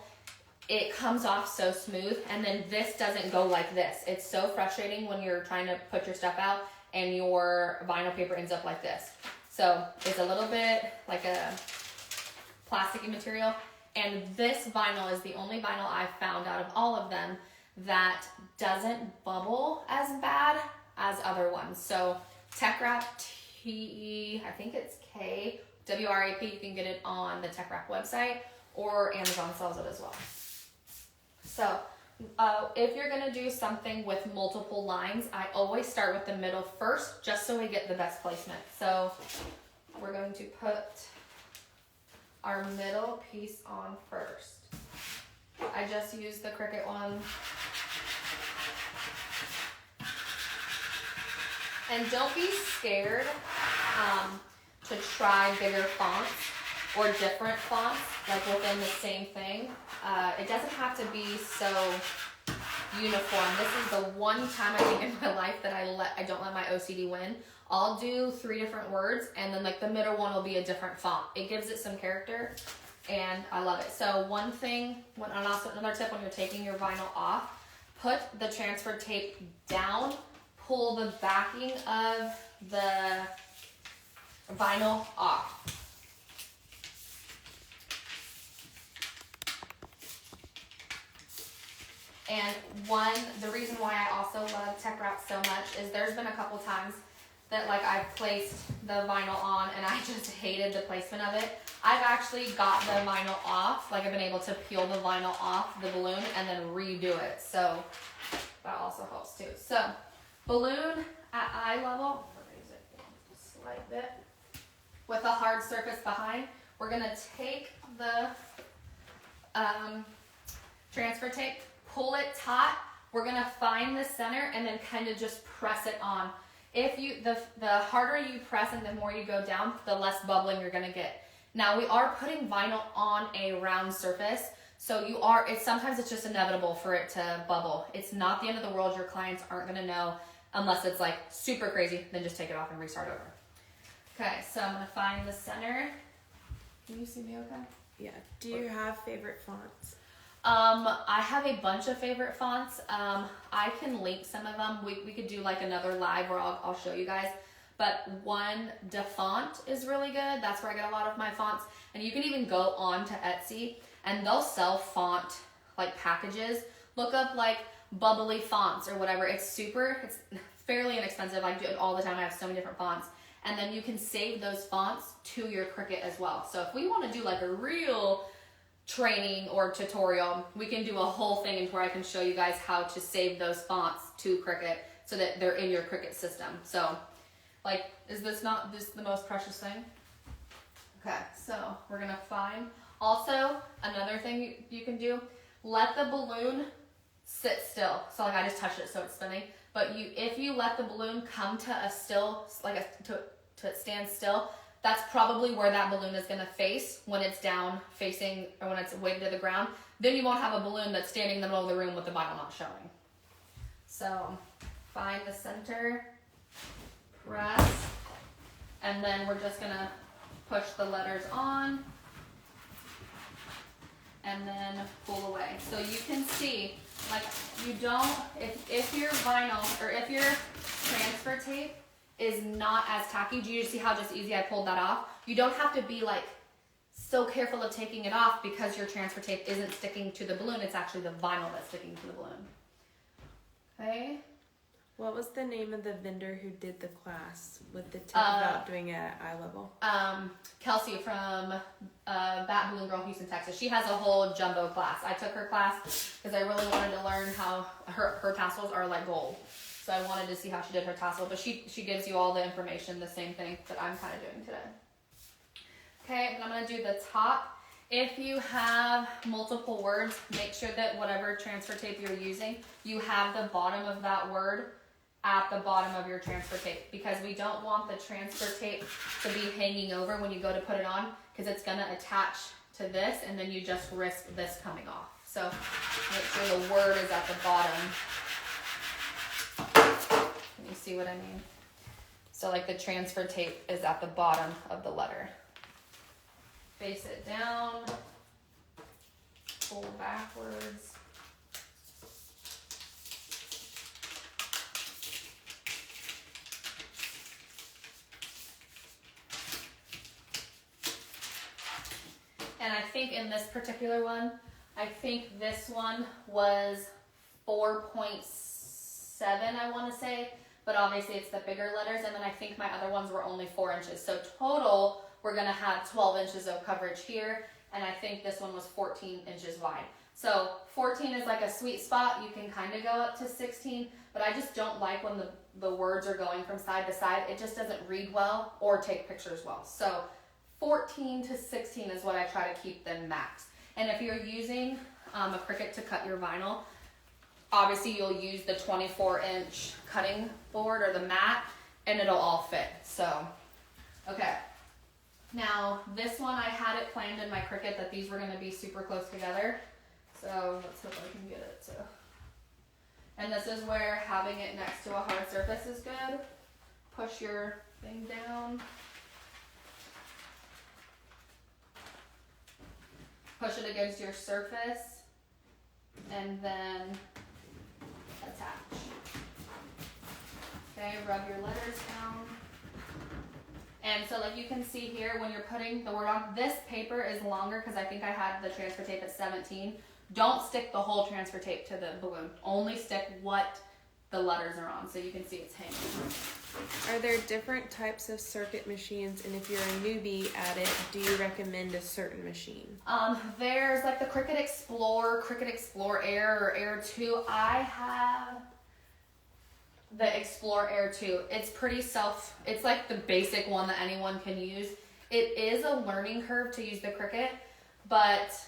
it comes off so smooth, and then this doesn't go like this. It's so frustrating when you're trying to put your stuff out and your vinyl paper ends up like this. So it's a little bit like a plasticky material, and this vinyl is the only vinyl I've found out of all of them that doesn't bubble as bad as other ones. So Tech Wrap, T-E, I think it's K-W-R-A-P, you can get it on the Tech Wrap website, or Amazon sells it as well. So if you're gonna do something with multiple lines, I always start with the middle first, just so we get the best placement. So we're going to put our middle piece on first. I just used the Cricut one. And don't be scared to try bigger fonts or different fonts, like within the same thing. It doesn't have to be so uniform. This is the one time I think in my life that I don't let my OCD win. I'll do 3 different words, and then like the middle one will be a different font. It gives it some character, and I love it. So one thing, and also another tip when you're taking your vinyl off, put the transfer tape down, pull the backing of the vinyl off. And the reason why I also love Tech Wrap so much is there's been a couple times that like I've placed the vinyl on and I just hated the placement of it. I've actually got the vinyl off, like I've been able to peel the vinyl off the balloon and then redo it. So that also helps too. So balloon at eye level, raise it just a slight bit, with a hard surface behind. We're gonna take the transfer tape, pull it taut. We're gonna find the center and then kind of just press it on. If you, the harder you press and the more you go down, the less bubbling you're gonna get. Now we are putting vinyl on a round surface, so sometimes it's just inevitable for it to bubble. It's not the end of the world. Your clients aren't gonna know unless it's like super crazy, then just take it off and restart over. Okay, so I'm gonna find the center. Can you see me okay? Yeah. Do you have favorite fonts? I have a bunch of favorite fonts. I can link some of them. We could do like another live where I'll show you guys. But One DeFont is really good. That's where I get a lot of my fonts. And you can even go on to Etsy and they'll sell font like packages. Look up like bubbly fonts or whatever. It's fairly inexpensive. I do it all the time. I have so many different fonts. And then you can save those fonts to your Cricut as well. So if we want to do like a real training or tutorial, we can do a whole thing into where I can show you guys how to save those fonts to Cricut so that they're in your Cricut system. So like, is this not the most precious thing? Okay, so we're gonna find, also another thing you can do, let the balloon sit still. So like I just touched it so it's spinning, but if you let the balloon come to a still, to stand still, that's probably where that balloon is gonna face when it's down facing, or when it's weighted to the ground. Then you won't have a balloon that's standing in the middle of the room with the vinyl not showing. So find the center, press, and then we're just gonna push the letters on and then pull away. So you can see, like you don't, if your vinyl, or if your transfer tape is not as tacky. Do you see how just easy I pulled that off? You don't have to be like so careful of taking it off because your transfer tape isn't sticking to the balloon. It's actually the vinyl that's sticking to the balloon. Okay. What was the name of the vendor who did the class with the tip about doing it at eye level? Kelsey from Bat Balloon Girl, Houston, Texas. She has a whole jumbo class. I took her class because I really wanted to learn how her tassels are like gold. So I wanted to see how she did her tassel, but she gives you all the information, the same thing that I'm kind of doing today. Okay, and I'm going to do the top. If you have multiple words, make sure that whatever transfer tape you're using, you have the bottom of that word at the bottom of your transfer tape, because we don't want the transfer tape to be hanging over when you go to put it on, because it's going to attach to this and then you just risk this coming off. So make sure the word is at the bottom. Can you see what I mean? So like the transfer tape is at the bottom of the letter. Face it down, pull backwards. And I think in this particular one, I think this one was 4.7, I want to say, but obviously it's the bigger letters. And then I think my other ones were only 4 inches. So total, we're going to have 12 inches of coverage here. And I think this one was 14 inches wide. So 14 is like a sweet spot. You can kind of go up to 16, but I just don't like when the words are going from side to side. It just doesn't read well or take pictures well. So 14 to 16 is what I try to keep them max. And if you're using a Cricut to cut your vinyl, obviously you'll use the 24-inch cutting board or the mat, and it'll all fit. So, okay. Now, this one I had it planned in my Cricut that these were going to be super close together. So, let's hope I can get it to. And this is where having it next to a hard surface is good. Push your thing down. Push it against your surface, and then attach. Okay, rub your letters down. And so like you can see here, when you're putting the word on, this paper is longer because I think I had the transfer tape at 17. Don't stick the whole transfer tape to the balloon. Only stick what the letters are on, so you can see it's hanging. Are there different types of circuit machines, and if you're a newbie at it, do you recommend a certain machine? There's like the Cricut Explore Air or Air 2. I have the Explore Air 2. It's it's like the basic one that anyone can use. It is a learning curve to use the Cricut, but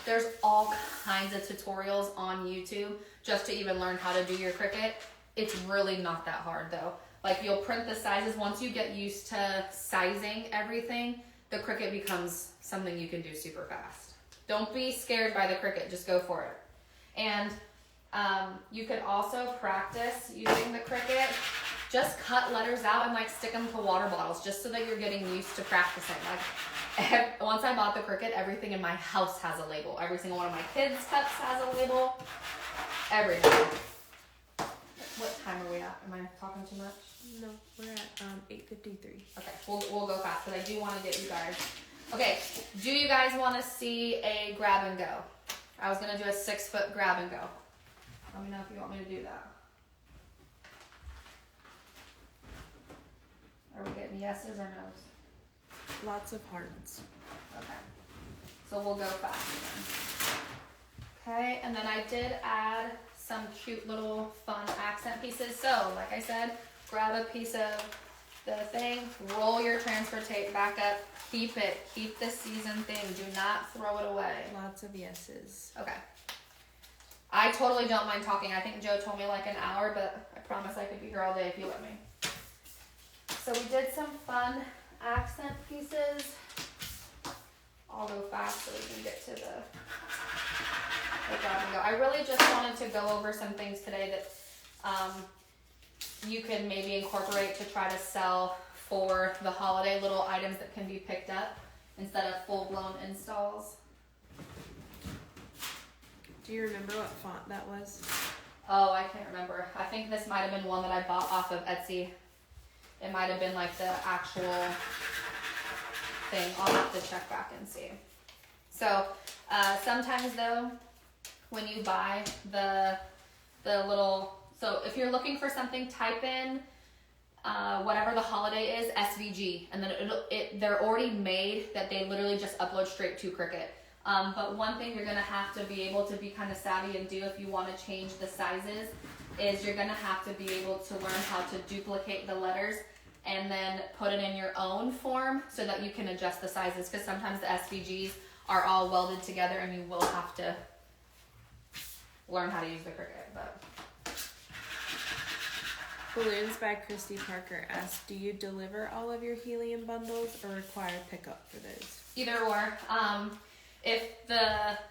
there's all kinds of tutorials on YouTube just to even learn how to do your Cricut. It's really not that hard though. Like you'll print the sizes. Once you get used to sizing everything, the Cricut becomes something you can do super fast. Don't be scared by the Cricut, just go for it. And you could also practice using the Cricut. Just cut letters out and like stick them to water bottles just so that you're getting used to practicing. Like once I bought the Cricut, everything in my house has a label. Every single one of my kids' cups has a label. Everything. What time are we at? Am I talking too much? No, we're at 8:53. Okay, we'll go fast because I do want to get you guys. Okay, do you guys want to see a grab and go? I was gonna do a 6-foot grab and go. Let me know if you want me to do that. Are we getting yeses or nos? Lots of hearts. Okay, so we'll go fast then. Okay, and then I did add some cute little fun accent pieces. So, like I said, grab a piece of the thing, roll your transfer tape back up, keep it, keep the season thing, do not throw it away. Lots of yeses. Okay. I totally don't mind talking. I think Joe told me like an hour, but I promise I could be here all day if you let me. So we did some fun accent pieces. I'll go fast so we can get to the grab and go. I really just wanted to go over some things today that you can maybe incorporate to try to sell for the holiday, little items that can be picked up instead of full-blown installs. Do you remember what font that was? Oh, I can't remember. I think this might have been one that I bought off of Etsy. It might have been like the actual thing. I'll have to check back and see. So sometimes though, when you buy the little, so if you're looking for something, type in whatever the holiday is, SVG, and then they're already made that they literally just upload straight to Cricut. But one thing you're gonna have to be able to be kind of savvy and do if you want to change the sizes is you're gonna have to be able to learn how to duplicate the letters and then put it in your own form so that you can adjust the sizes, because sometimes the SVGs are all welded together and you will have to learn how to use the Cricut. But Balloons by Christy Parker asked, do you deliver all of your helium bundles or require pickup for those? either or.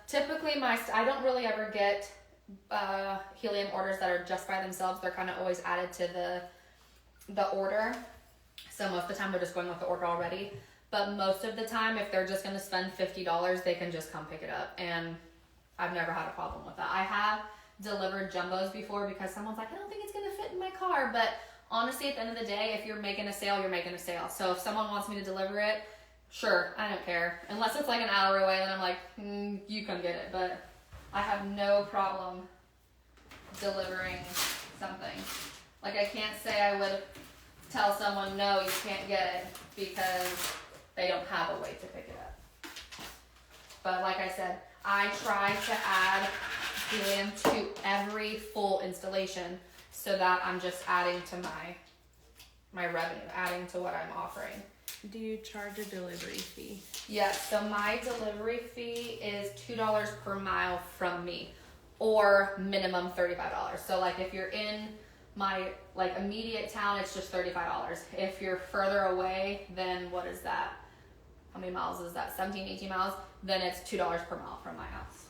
Typically I don't really ever get helium orders that are just by themselves. They're kind of always added to the order. So most of the time they're just going with the order already. But most of the time, if they're just going to spend $50, they can just come pick it up. And I've never had a problem with that. I have delivered jumbos before because someone's like, I don't think it's going to fit in my car. But honestly, at the end of the day, if you're making a sale, you're making a sale. So if someone wants me to deliver it, sure, I don't care. Unless it's like an hour away, then I'm like, you come get it. But I have no problem delivering something. Like, I can't say I would tell someone, no, you can't get it because they don't have a way to pick it up. But like I said, I try to add helium to every full installation so that I'm just adding to my revenue, adding to what I'm offering. Do you charge a delivery fee? Yes, so my delivery fee is $2 per mile from me, or minimum $35. So like if you're in my like immediate town, it's just $35. If you're further away, then what is that? How many miles is that? 17, 18 miles? Then it's $2 per mile from my house.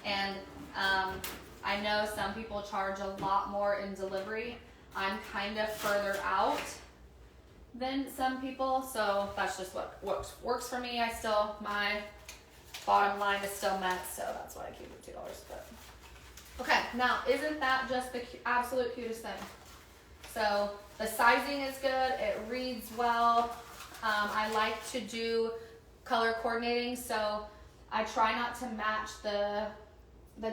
And I know some people charge a lot more in delivery. I'm kind of further out than some people, so that's just what works for me. My bottom line is still met, so that's why I keep it $2. But okay, now isn't that just the absolute cutest thing? So the sizing is good, it reads well. I like to do color coordinating, so I try not to match the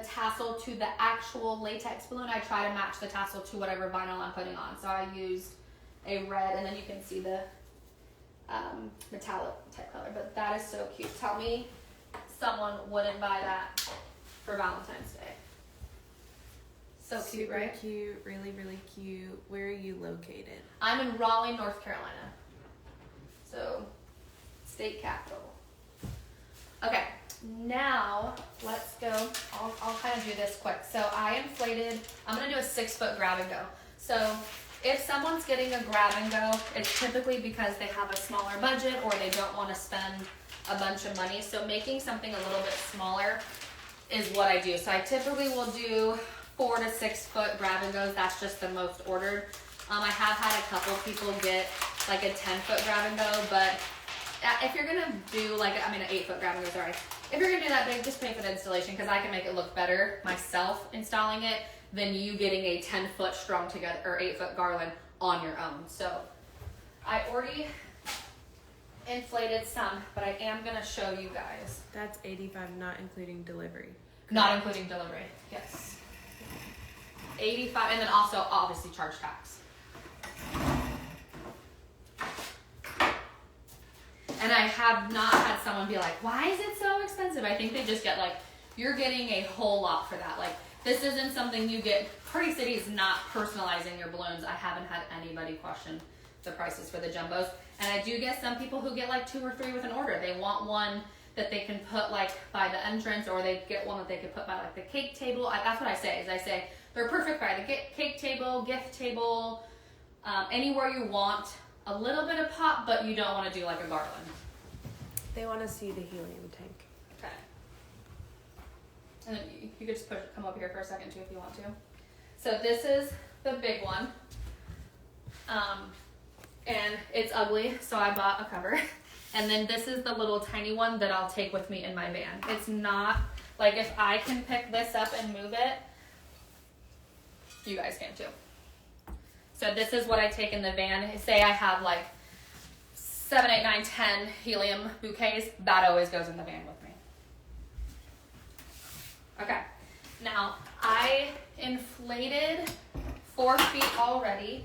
tassel to the actual latex balloon. I try to match the tassel to whatever vinyl I'm putting on. So I used a red, and then you can see the metallic type color. But that is so cute. Tell me someone wouldn't buy that for Valentine's Day. So cute, Super right? cute, really, really cute. Where are you located? I'm in Raleigh, North Carolina. So, state capital. Okay, now let's go. I'll kind of do this quick. So I'm gonna do a 6-foot grab and go. So if someone's getting a grab and go, it's typically because they have a smaller budget or they don't want to spend a bunch of money. So making something a little bit smaller is what I do. So I typically will do 4 to 6 foot grab and goes. That's just the most ordered. I have had a couple people get like a 10-foot grab and go, but if you're gonna do an 8-foot grab and go, sorry. If you're gonna do that big, just pay for the installation, because I can make it look better myself installing it than you getting a 10-foot strung together or 8-foot garland on your own. So I already inflated some, but I am gonna show you guys. That's $85, not including delivery. Not including delivery, yes. 85, and then also obviously charge tax. And I have not had someone be like, why is it so expensive? I think they just get you're getting a whole lot for that. This isn't something you get. Party City is not personalizing your balloons. I haven't had anybody question the prices for the jumbos. And I do get some people who get 2 or 3 with an order. They want one that they can put by the entrance, or they get one that they could put by the cake table. That's what I say, they're perfect by the cake table, gift table, anywhere you want. A little bit of pop, but you don't want to do a garland. They want to see the helium tank. Okay. And then you could just come over here for a second too if you want to. So this is the big one. And it's ugly, so I bought a cover. And then this is the little tiny one that I'll take with me in my van. It's not, if I can pick this up and move it, you guys can too. So this is what I take in the van. Say I have like 7, 8, 9, 10 helium bouquets. That always goes in the van with me. Okay, now I inflated 4 feet already,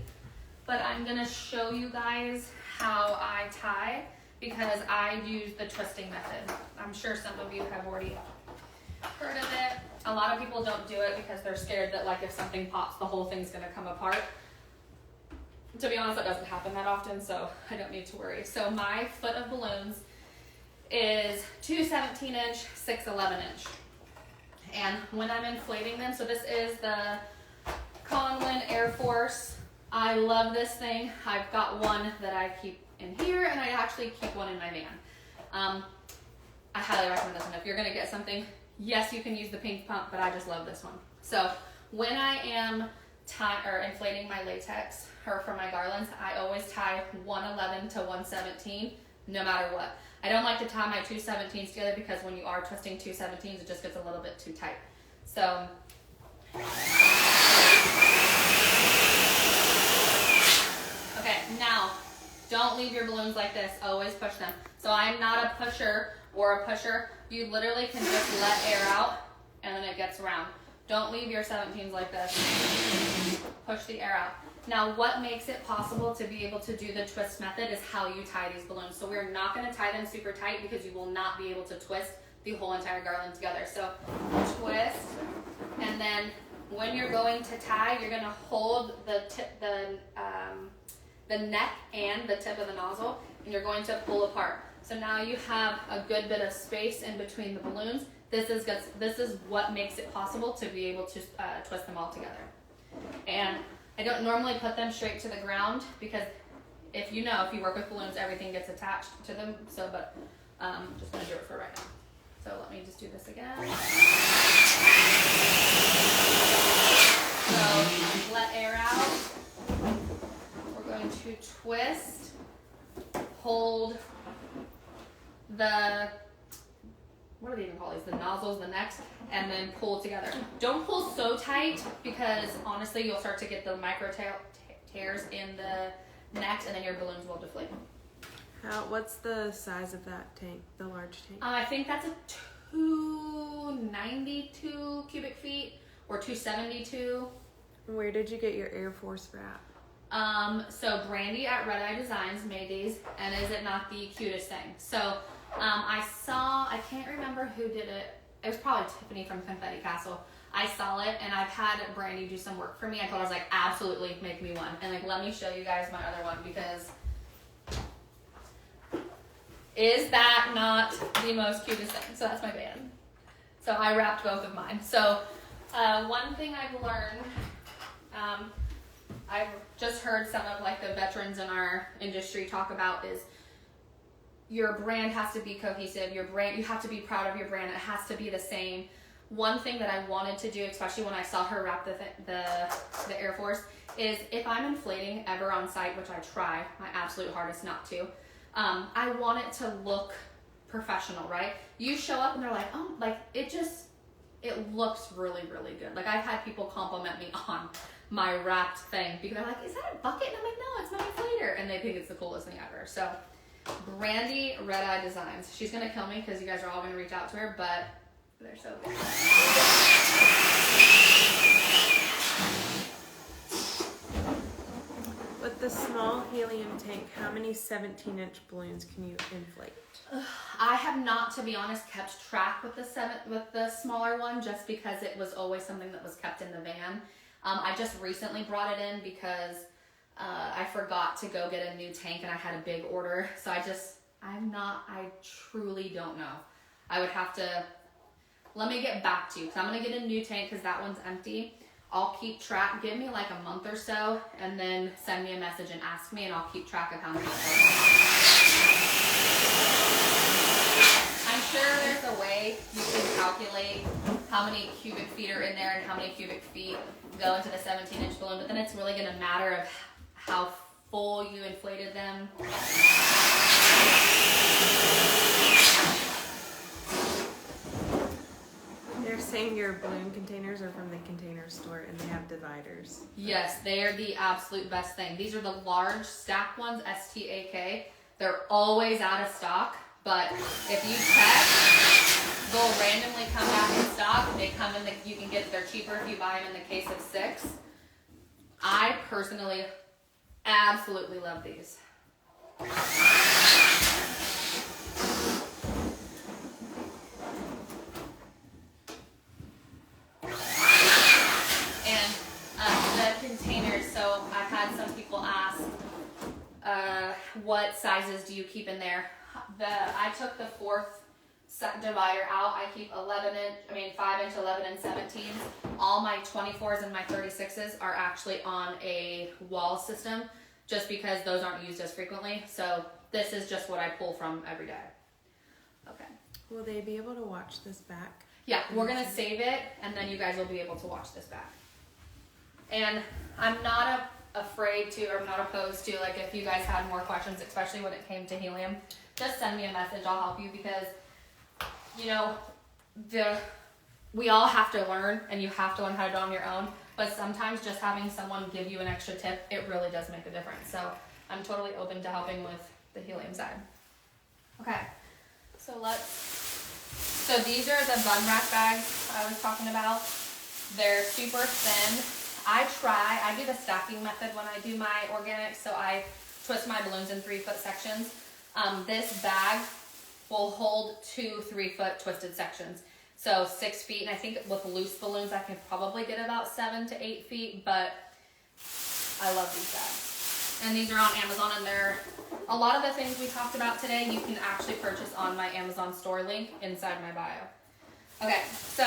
but I'm gonna show you guys how I tie because I use the twisting method. I'm sure some of you have already heard of it. A lot of people don't do it because they're scared that like if something pops, the whole thing's gonna come apart. To be honest, that doesn't happen that often, so I don't need to worry. So my foot of balloons is 2 17-inch, 6 11-inch. And when I'm inflating them, so this is the Conlin Air Force. I love this thing. I've got one that I keep in here, and I actually keep one in my van. I highly recommend this one. If you're gonna get something, yes, you can use the pink pump, but I just love this one. So when I am inflating my latex or for my garlands, I always tie 111 to 117, no matter what. I don't like to tie my 2 17s together because when you are twisting 2 17s, it just gets a little bit too tight. So okay, now don't leave your balloons like this. Always push them. So I'm not a pusher or a pusher. You literally can just let air out and then it gets round. Don't leave your 17s like this. Push the air out. Now what makes it possible to be able to do the twist method is how you tie these balloons. So we're not going to tie them super tight because you will not be able to twist the whole entire garland together. So twist, and then when you're going to tie, you're going to hold the tip, the neck and the tip of the nozzle, and you're going to pull apart. So now you have a good bit of space in between the balloons. This is what makes it possible to be able to twist them all together. And I don't normally put them straight to the ground because if you work with balloons, everything gets attached to them. So, but I'm just gonna do it for right now. So let me just do this again. So let air out. We're going to twist, hold the, what do they even call these? The nozzles, the necks, and then pull together. Don't pull so tight because honestly you'll start to get the micro tears in the necks and then your balloons will deflate. What's the size of that tank, the large tank? I think that's a 292 cubic feet or 272. Where did you get your Air Force wrap? So Brandy at Red Eye Designs made these, and is it not the cutest thing? So I can't remember who did it. It was probably Tiffany from Confetti Castle. I saw it, and I've had Brandy do some work for me. I told her, I was like, absolutely, make me one. And like, let me show you guys my other one because is that not the most cutest thing? So that's my band. So I wrapped both of mine. So one thing I've learned, I've just heard some of like the veterans in our industry talk about is your brand has to be cohesive. You have to be proud of your brand. It has to be the same. One thing that I wanted to do, especially when I saw her wrap the Air Force, is if I'm inflating ever on site, which I try my absolute hardest not to, I want it to look professional, right? You show up and they're like, oh, like it looks really, really good. Like I've had people compliment me on my wrapped thing because they're like, is that a bucket? And I'm like, no, it's my inflator. And they think it's the coolest thing ever. So Brandy Red Eye Designs. She's gonna kill me because you guys are all gonna reach out to her, but they're so good. With the small helium tank, how many 17-inch balloons can you inflate? I have not, to be honest, kept track with the smaller one just because it was always something that was kept in the van. I just recently brought it in because I forgot to go get a new tank and I had a big order. So I truly don't know. I would have to, let me get back to you because I'm going to get a new tank because that one's empty. I'll keep track, give me like a month or so and then send me a message and ask me and I'll keep track of how many. I'm sure there's a way you can calculate how many cubic feet are in there and how many cubic feet go into the 17-inch balloon, but then it's really going to matter of how full you inflated them. They're saying your balloon containers are from the Container Store and they have dividers. Yes, they are the absolute best thing. These are the large stack ones, STAK. They're always out of stock, but if you check, they'll randomly come back in stock. They come in you can get, they're cheaper if you buy them in the case of 6. I personally absolutely love these. The containers, so I've had some people ask, what sizes do you keep in there? I took the 4th divider out. I keep 5-inch, 11 and 17s. All my 24s and my 36s are actually on a wall system, just because those aren't used as frequently. So this is just what I pull from every day. Okay. Will they be able to watch this back? Yeah, we're gonna save it, and then you guys will be able to watch this back. And I'm not afraid to, or I'm not opposed to, like, if you guys had more questions, especially when it came to helium, just send me a message. I'll help you, because, you know, we all have to learn, and you have to learn how to do it on your own. But sometimes just having someone give you an extra tip, it really does make a difference. So I'm totally open to helping with the helium side. Okay, so these are the bun wrap bags I was talking about. They're super thin. I do the stacking method when I do my organics, so I twist my balloons in 3-foot sections. This bag will hold 2 3-foot twisted sections. So 6 feet, and I think with loose balloons I can probably get about 7 to 8 feet, but I love these bags. And these are on Amazon, and they're, a lot of the things we talked about today you can actually purchase on my Amazon store link inside my bio. Okay, so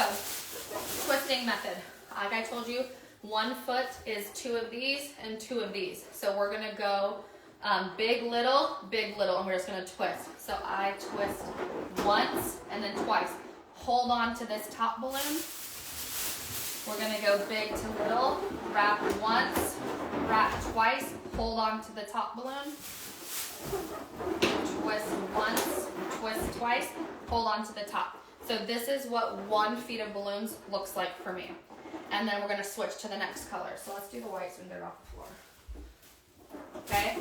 twisting method. Like I told you, 1 foot is 2 of these and 2 of these. So we're gonna go big, little, and we're just gonna twist. So I twist once and then twice. Hold on to this top balloon. We're gonna go big to little, wrap once, wrap twice, hold on to the top balloon. Twist once, twist twice, hold on to the top. So this is what 1 feet of balloons looks like for me. And then we're gonna switch to the next color. So let's do the white so we can get it off the floor. Okay,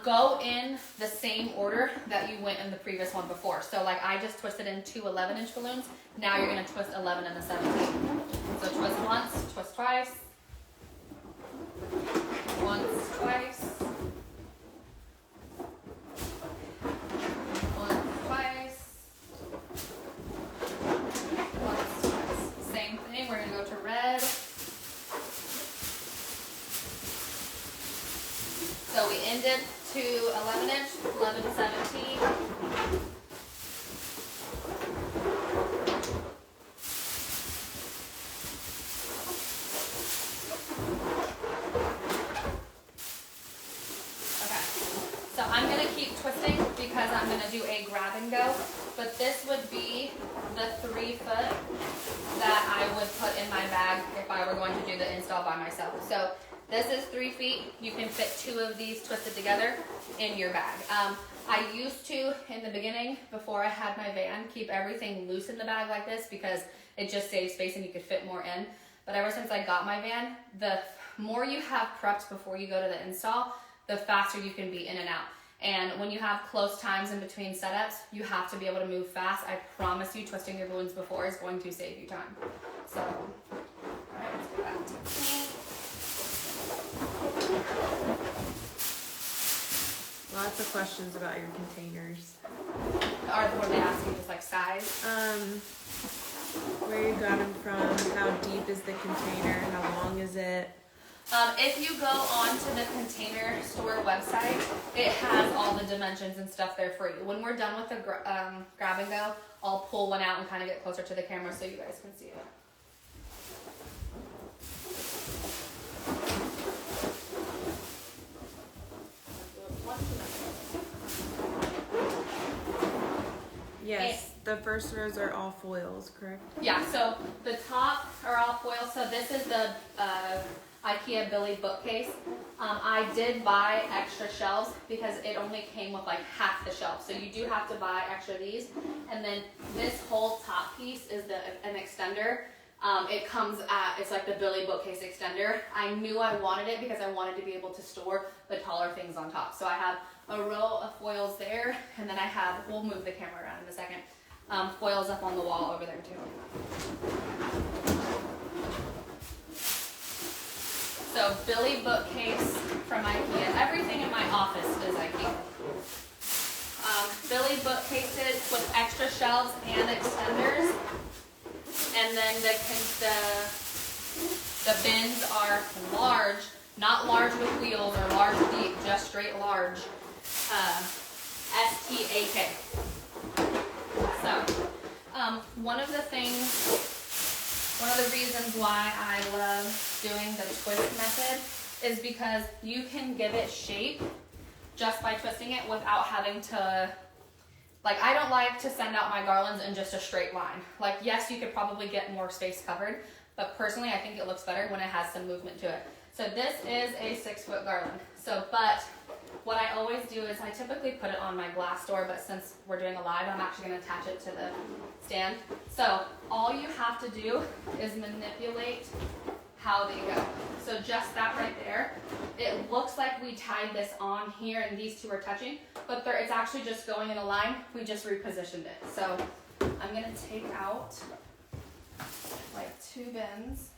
go in the same order that you went in the previous one before. So like I just twisted in 2 11-inch balloons. Now you're gonna twist 11 and the 17. So twist once, twist twice. Once, twice. Once, twice. Once, twice. Same thing, we're gonna go to red. So we ended to 11-inch, 11, 17. Okay, so I'm gonna keep twisting because I'm gonna do a grab and go, but this would be the 3 foot that I would put in my bag if I were going to do the install by myself. So this is 3 feet. You can fit 2 of these twisted together in your bag. I used to, in the beginning, before I had my van, keep everything loose in the bag like this because it just saves space and you could fit more in. But ever since I got my van, the more you have prepped before you go to the install, the faster you can be in and out. And when you have close times in between setups, you have to be able to move fast. I promise you, twisting your balloons before is going to save you time. So, all right, let's go back to paint. Lots of questions about your containers. Were they asking just like size? Where you got them from, how deep is the container, how long is it? If you go onto the Container Store website, it has all the dimensions and stuff there for you. When we're done with the grab and go, I'll pull one out and kind of get closer to the camera so you guys can see it. Yes, the first rows are all foils, correct? Yeah, so the top are all foil. So this is the IKEA Billy bookcase. I did buy extra shelves because it only came with like half the shelf. So you do have to buy extra these. And then this whole top piece is an extender. It comes it's like the Billy bookcase extender. I knew I wanted it because I wanted to be able to store the taller things on top. So I have a row of foils there, and then I have, we'll move the camera around in a second, foils up on the wall over there too. So Billy bookcase from IKEA. Everything in my office is IKEA. Billy bookcases with extra shelves and extenders. And then the bins are large, not large with wheels or large deep, just straight large. STAK. So, one of the reasons why I love doing the twist method is because you can give it shape just by twisting it without having to, like, I don't like to send out my garlands in just a straight line. Like, yes, you could probably get more space covered, but personally I think it looks better when it has some movement to it. So this is a 6-foot garland. So, but what I always do is I typically put it on my glass door, but since we're doing a live, I'm actually gonna attach it to the stand. So all you have to do is manipulate how they go. So just that right there, it looks like we tied this on here and these two are touching, but it's actually just going in a line. We just repositioned it. So I'm gonna take out like 2 bins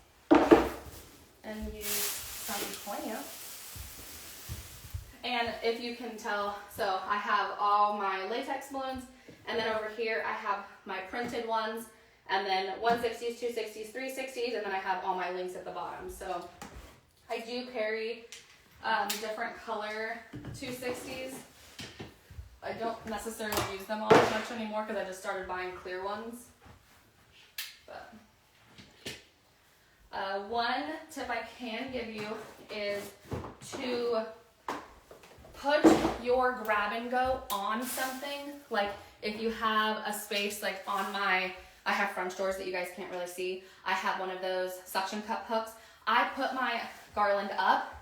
and use some clamps. And if you can tell, so I have all my latex balloons, and then over here I have my printed ones, and then 160s, 260s, 360s, and then I have all my links at the bottom. So I do carry different color 260s. I don't necessarily use them all as much anymore because I just started buying clear ones. But one tip I can give you is to put your grab and go on something. Like if you have a space like on I have French doors that you guys can't really see. I have one of those suction cup hooks. I put my garland up,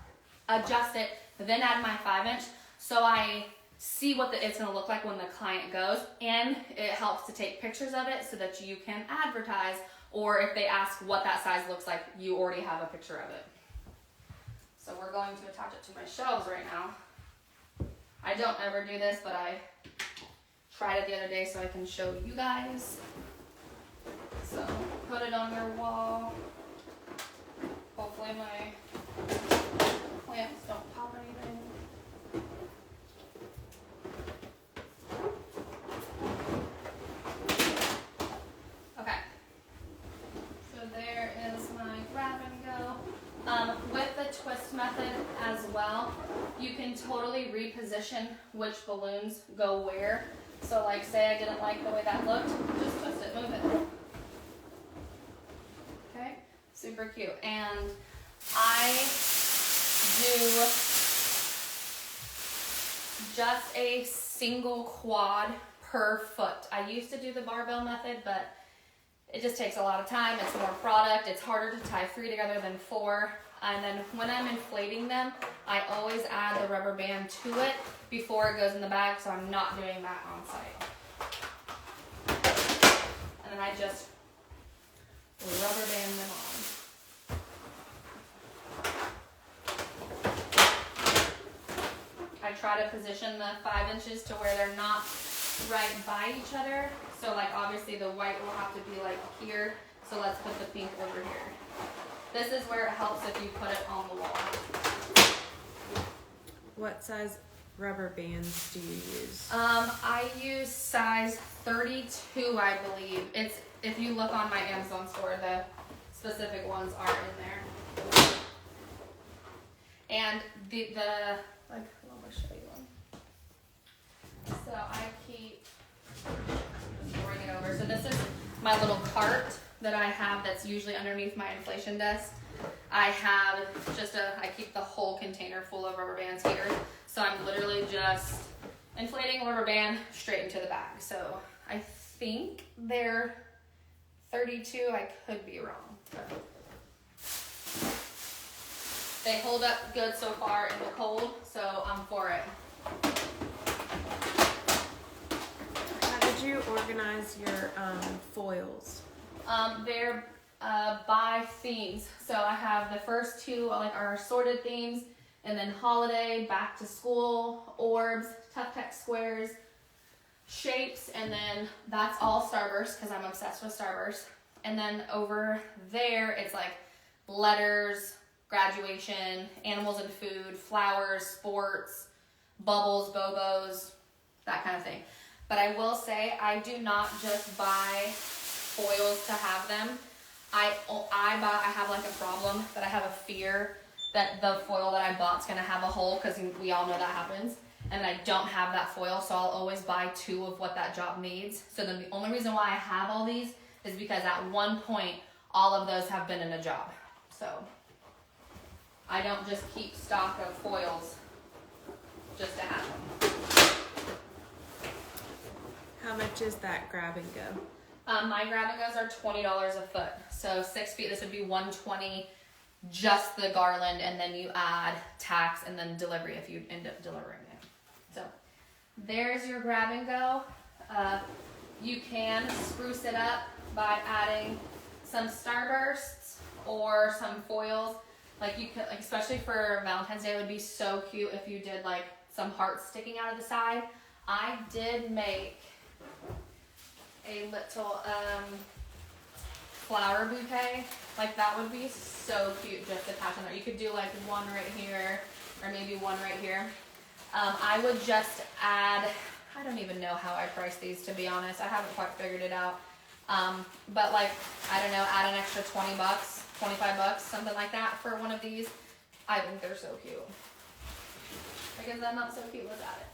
adjust it, then add my 5-inch so I see what it's gonna look like when the client goes, and it helps to take pictures of it so that you can advertise, or if they ask what that size looks like, you already have a picture of it. So we're going to attach it to my shelves right now. I don't ever do this, but I tried it the other day so I can show you guys. So put it on your wall. Hopefully my clamps don't pop anything. Okay. So there is my grab and go. With the twist method as well, you can totally reposition which balloons go where. So like say I didn't like the way that looked, just twist it, move it. Okay, super cute. And I do just a single quad per foot. I used to do the barbell method, but it just takes a lot of time. It's more product. It's harder to tie 3 together than 4. And then when I'm inflating them, I always add the rubber band to it before it goes in the bag, so I'm not doing that on site. And then I just rubber band them on. I try to position the 5 inches to where they're not right by each other. So like obviously the white will have to be like here. So let's put the pink over here. This is where it helps if you put it on the wall. What size rubber bands do you use? I use size 32, I believe. It's, if you look on my Amazon store, the specific ones are in there. And the like, let me show you one. So I keep, just bring it over. So this is my little cart that I have that's usually underneath my inflation desk. I have just I keep the whole container full of rubber bands here. So I'm literally just inflating a rubber band straight into the bag. So I think they're 32, I could be wrong. But they hold up good so far in the cold, so I'm for it. How did you organize your foils? by themes. So I have the first two like our assorted themes, and then holiday, back to school, orbs, tough text squares, shapes, and then that's all Starburst because I'm obsessed with Starburst. And then over there it's like letters, graduation, animals and food, flowers, sports, bubbles, bobos, that kind of thing. But I will say I do not just buy foils to have them. I have like a problem that I have a fear that the foil that I bought is going to have a hole, because we all know that happens. And I don't have that foil, so I'll always buy 2 of what that job needs. So then the only reason why I have all these is because at one point, all of those have been in a job. So I don't just keep stock of foils just to have them. How much is that grab and go? My grab and goes are $20 a foot. So 6 feet, this would be $120, just the garland, and then you add tax and then delivery if you end up delivering it. So there's your grab and go. You can spruce it up by adding some Starbursts or some foils. Like you could, like especially for Valentine's Day, it would be so cute if you did like some hearts sticking out of the side. I did make a little flower bouquet. Like that would be so cute just attached on there. You could do like one right here or maybe one right here. I would just add, I don't even know how I price these, to be honest. I haven't quite figured it out. But like, I don't know, add an extra 20 bucks, 25 bucks, something like that for one of these. I think they're so cute. Like, is that not so cute? Let's add it.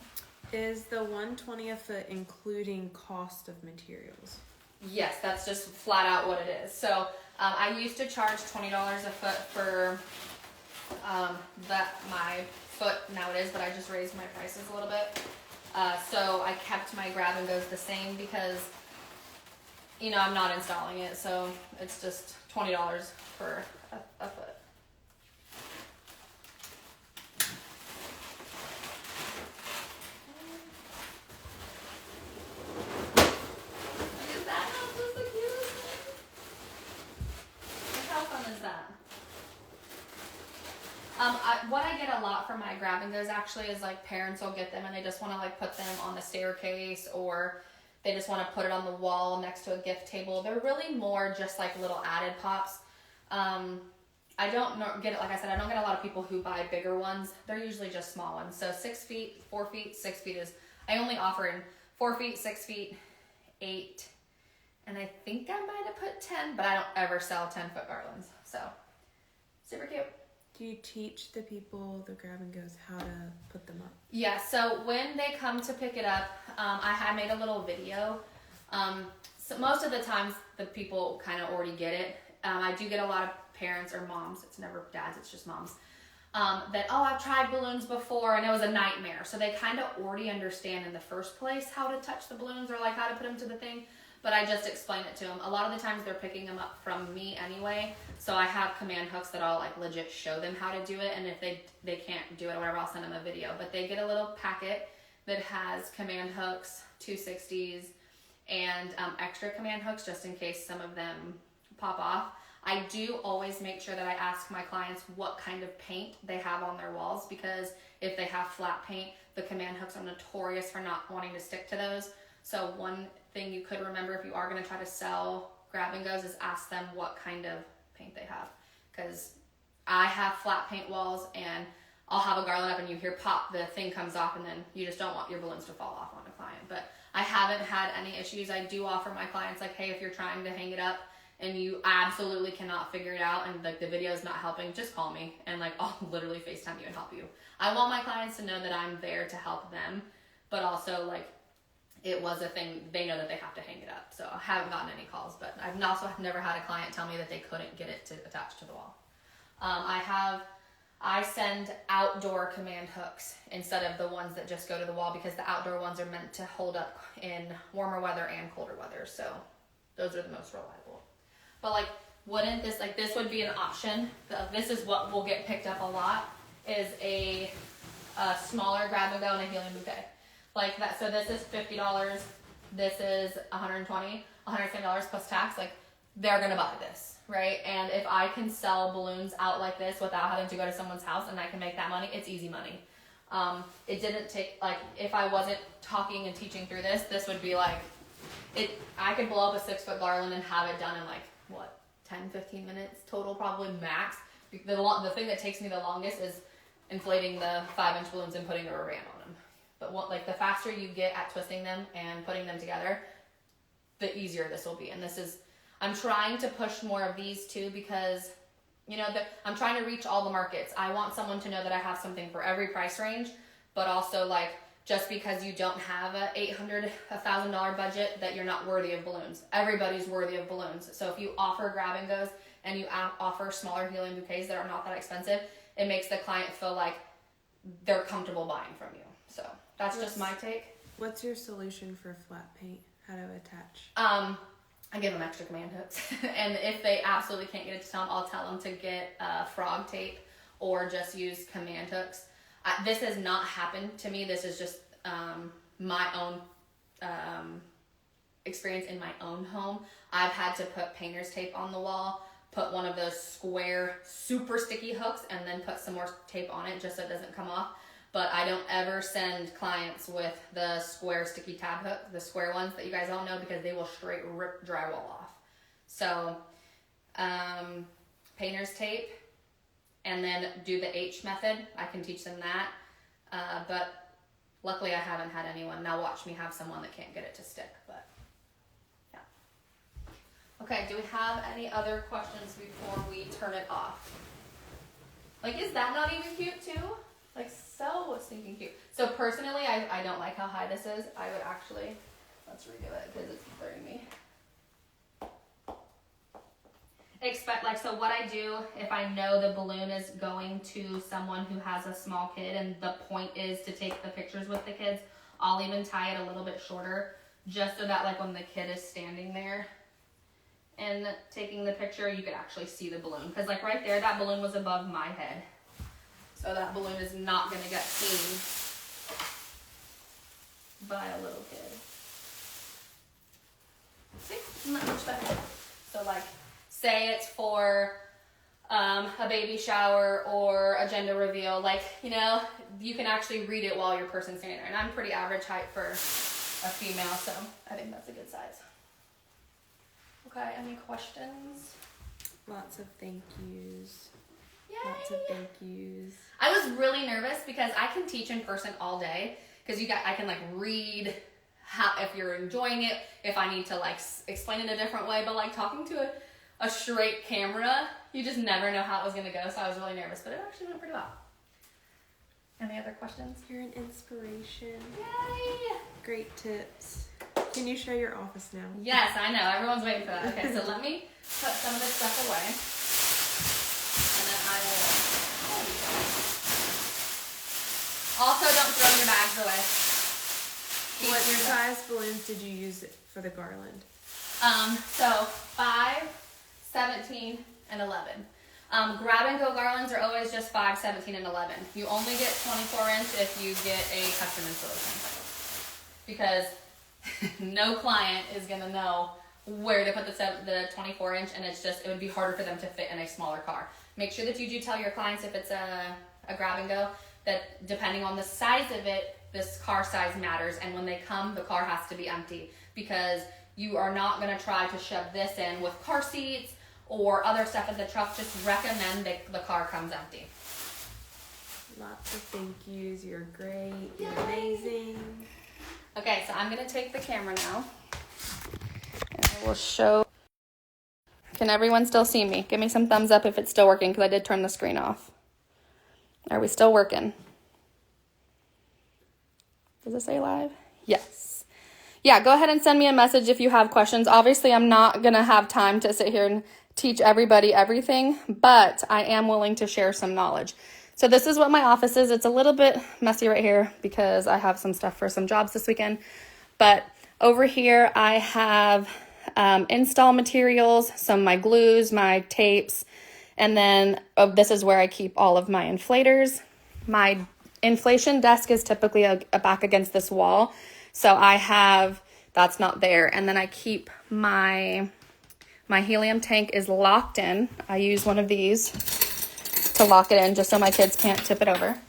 Is the $120 a foot including cost of materials? Yes, that's just flat out what it is. So I used to charge $20 a foot for my foot nowadays, but I just raised my prices a little bit. So I kept my grab and goes the same because, you know, I'm not installing it, so it's just $20 for a foot. What I get a lot from my grab and goes actually is like parents will get them and they just want to like put them on the staircase, or they just want to put it on the wall next to a gift table. They're really more just like little added pops. I don't get it, like I said, I don't get a lot of people who buy bigger ones. They're usually just small ones. So 6 feet, 4 feet, 6 feet is, I only offer in 4 feet, 6 feet, 8, and I think I might have put 10, but I don't ever sell 10-foot garlands. So super cute. Do you teach the people, the grab and goes, how to put them up? Yeah, so when they come to pick it up, I had made a little video. So most of the times the people kind of already get it. I do get a lot of parents or moms, it's never dads, it's just moms, that, oh, I've tried balloons before and it was a nightmare. So they kind of already understand in the first place how to touch the balloons or like how to put them to the thing. But I just explain it to them. A lot of the times they're picking them up from me anyway. So I have command hooks that I'll like legit show them how to do it. And if they can't do it or whatever, I'll send them a video. But they get a little packet that has command hooks, 260s, and extra command hooks just in case some of them pop off. I do always make sure that I ask my clients what kind of paint they have on their walls, because if they have flat paint, the command hooks are notorious for not wanting to stick to those. So one thing you could remember if you are going to try to sell grab and goes is ask them what kind of paint they have, because I have flat paint walls and I'll have a garland up and you hear pop, the thing comes off, and then you just don't want your balloons to fall off on a client. But I haven't had any issues. I do offer my clients like, hey, if you're trying to hang it up and you absolutely cannot figure it out and like the video is not helping, just call me and like I'll literally FaceTime you and help you. I want my clients to know that I'm there to help them, but also like it was a thing, they know that they have to hang it up. So I haven't gotten any calls, but I've also never had a client tell me that they couldn't get it to attach to the wall. I send outdoor command hooks instead of the ones that just go to the wall, because the outdoor ones are meant to hold up in warmer weather and colder weather. So those are the most reliable. But like, wouldn't this, like this would be an option. This is what will get picked up a lot, is a smaller grab and go and a helium bouquet. Like that, so this is $50, this is $120, $110 plus tax. Like they're going to buy this, right? And if I can sell balloons out like this without having to go to someone's house and I can make that money, it's easy money. It didn't take, like, if I wasn't talking and teaching through this, this would be like, I could blow up a 6-foot garland and have it done in 10, 15 minutes total, probably max. The thing that takes me the longest is inflating the 5-inch balloons and putting a rubber band on them. But the faster you get at twisting them and putting them together, the easier this will be. And I'm trying to push more of these too, because I'm trying to reach all the markets. I want someone to know that I have something for every price range, but also just because you don't have a $800, $1,000 budget, that you're not worthy of balloons. Everybody's worthy of balloons. So if you offer grab and goes and you offer smaller helium bouquets that are not that expensive, it makes the client feel like they're comfortable buying from you. So that's just my take. What's your solution for flat paint? How to attach? I give them extra command hooks. And if they absolutely can't get it to them, I'll tell them to get frog tape or just use command hooks. This has not happened to me. This is just my own experience in my own home. I've had to put painter's tape on the wall, put one of those square, super sticky hooks, and then put some more tape on it just so it doesn't come off. But I don't ever send clients with the square sticky tab hook, the square ones that you guys all know, because they will straight rip drywall off. So painter's tape, and then do the H method. I can teach them that. But luckily I haven't had anyone. Now watch me have someone that can't get it to stick. But yeah. Okay, do we have any other questions before we turn it off? Is that not even cute too? So stinking cute. So personally, I don't like how high this is. I would actually, let's redo it because it's bothering me. So what I do, if I know the balloon is going to someone who has a small kid and the point is to take the pictures with the kids, I'll even tie it a little bit shorter, just so that when the kid is standing there and taking the picture, you could actually see the balloon. Because right there, that balloon was above my head. So that balloon is not going to get seen by a little kid. See? Isn't that much better? So say it's for a baby shower or a gender reveal, you can actually read it while your person's standing there. And I'm pretty average height for a female, so I think that's a good size. Okay, any questions? Lots of thank yous. Yay. Lots of thank yous. I was really nervous because I can teach in person all day, because I can read if you're enjoying it, if I need to explain it a different way, but talking to a straight camera, you just never know how it was going to go. So I was really nervous, but it actually went pretty well. Any other questions? You're an inspiration. Yay! Great tips. Can you show your office now? Yes, I know. Everyone's waiting for that. Okay, so let me put some of this stuff away. And then I will hold you. Also, don't throw your bags away. What size balloons did you use for the garland? So 5, 17, and 11. Grab and go garlands are always just 5, 17, and 11. You only get 24 inch if you get a custom installation. Because no client is gonna know where to put the 24 inch, and it would be harder for them to fit in a smaller car. Make sure that you do tell your clients, if it's a grab and go, that depending on the size of it, this car size matters, and when they come, the car has to be empty, because you are not going to try to shove this in with car seats or other stuff in the truck. Just recommend that the car comes empty. Lots of thank yous. You're great. Yay. You're amazing. Okay, so I'm going to take the camera now, and I will show. Can everyone still see me? Give me some thumbs up if it's still working, because I did turn the screen off. Are we still working? Does it say live? Yes. Yeah, go ahead and send me a message if you have questions. Obviously, I'm not going to have time to sit here and teach everybody everything, but I am willing to share some knowledge. So this is what my office is. It's a little bit messy right here because I have some stuff for some jobs this weekend. But over here, I have install materials, some of my glues, my tapes, and then this is where I keep all of my inflators. My inflation desk is typically a back against this wall. So that's not there. And then I keep my My helium tank is locked in. I use one of these to lock it in just so my kids can't tip it over.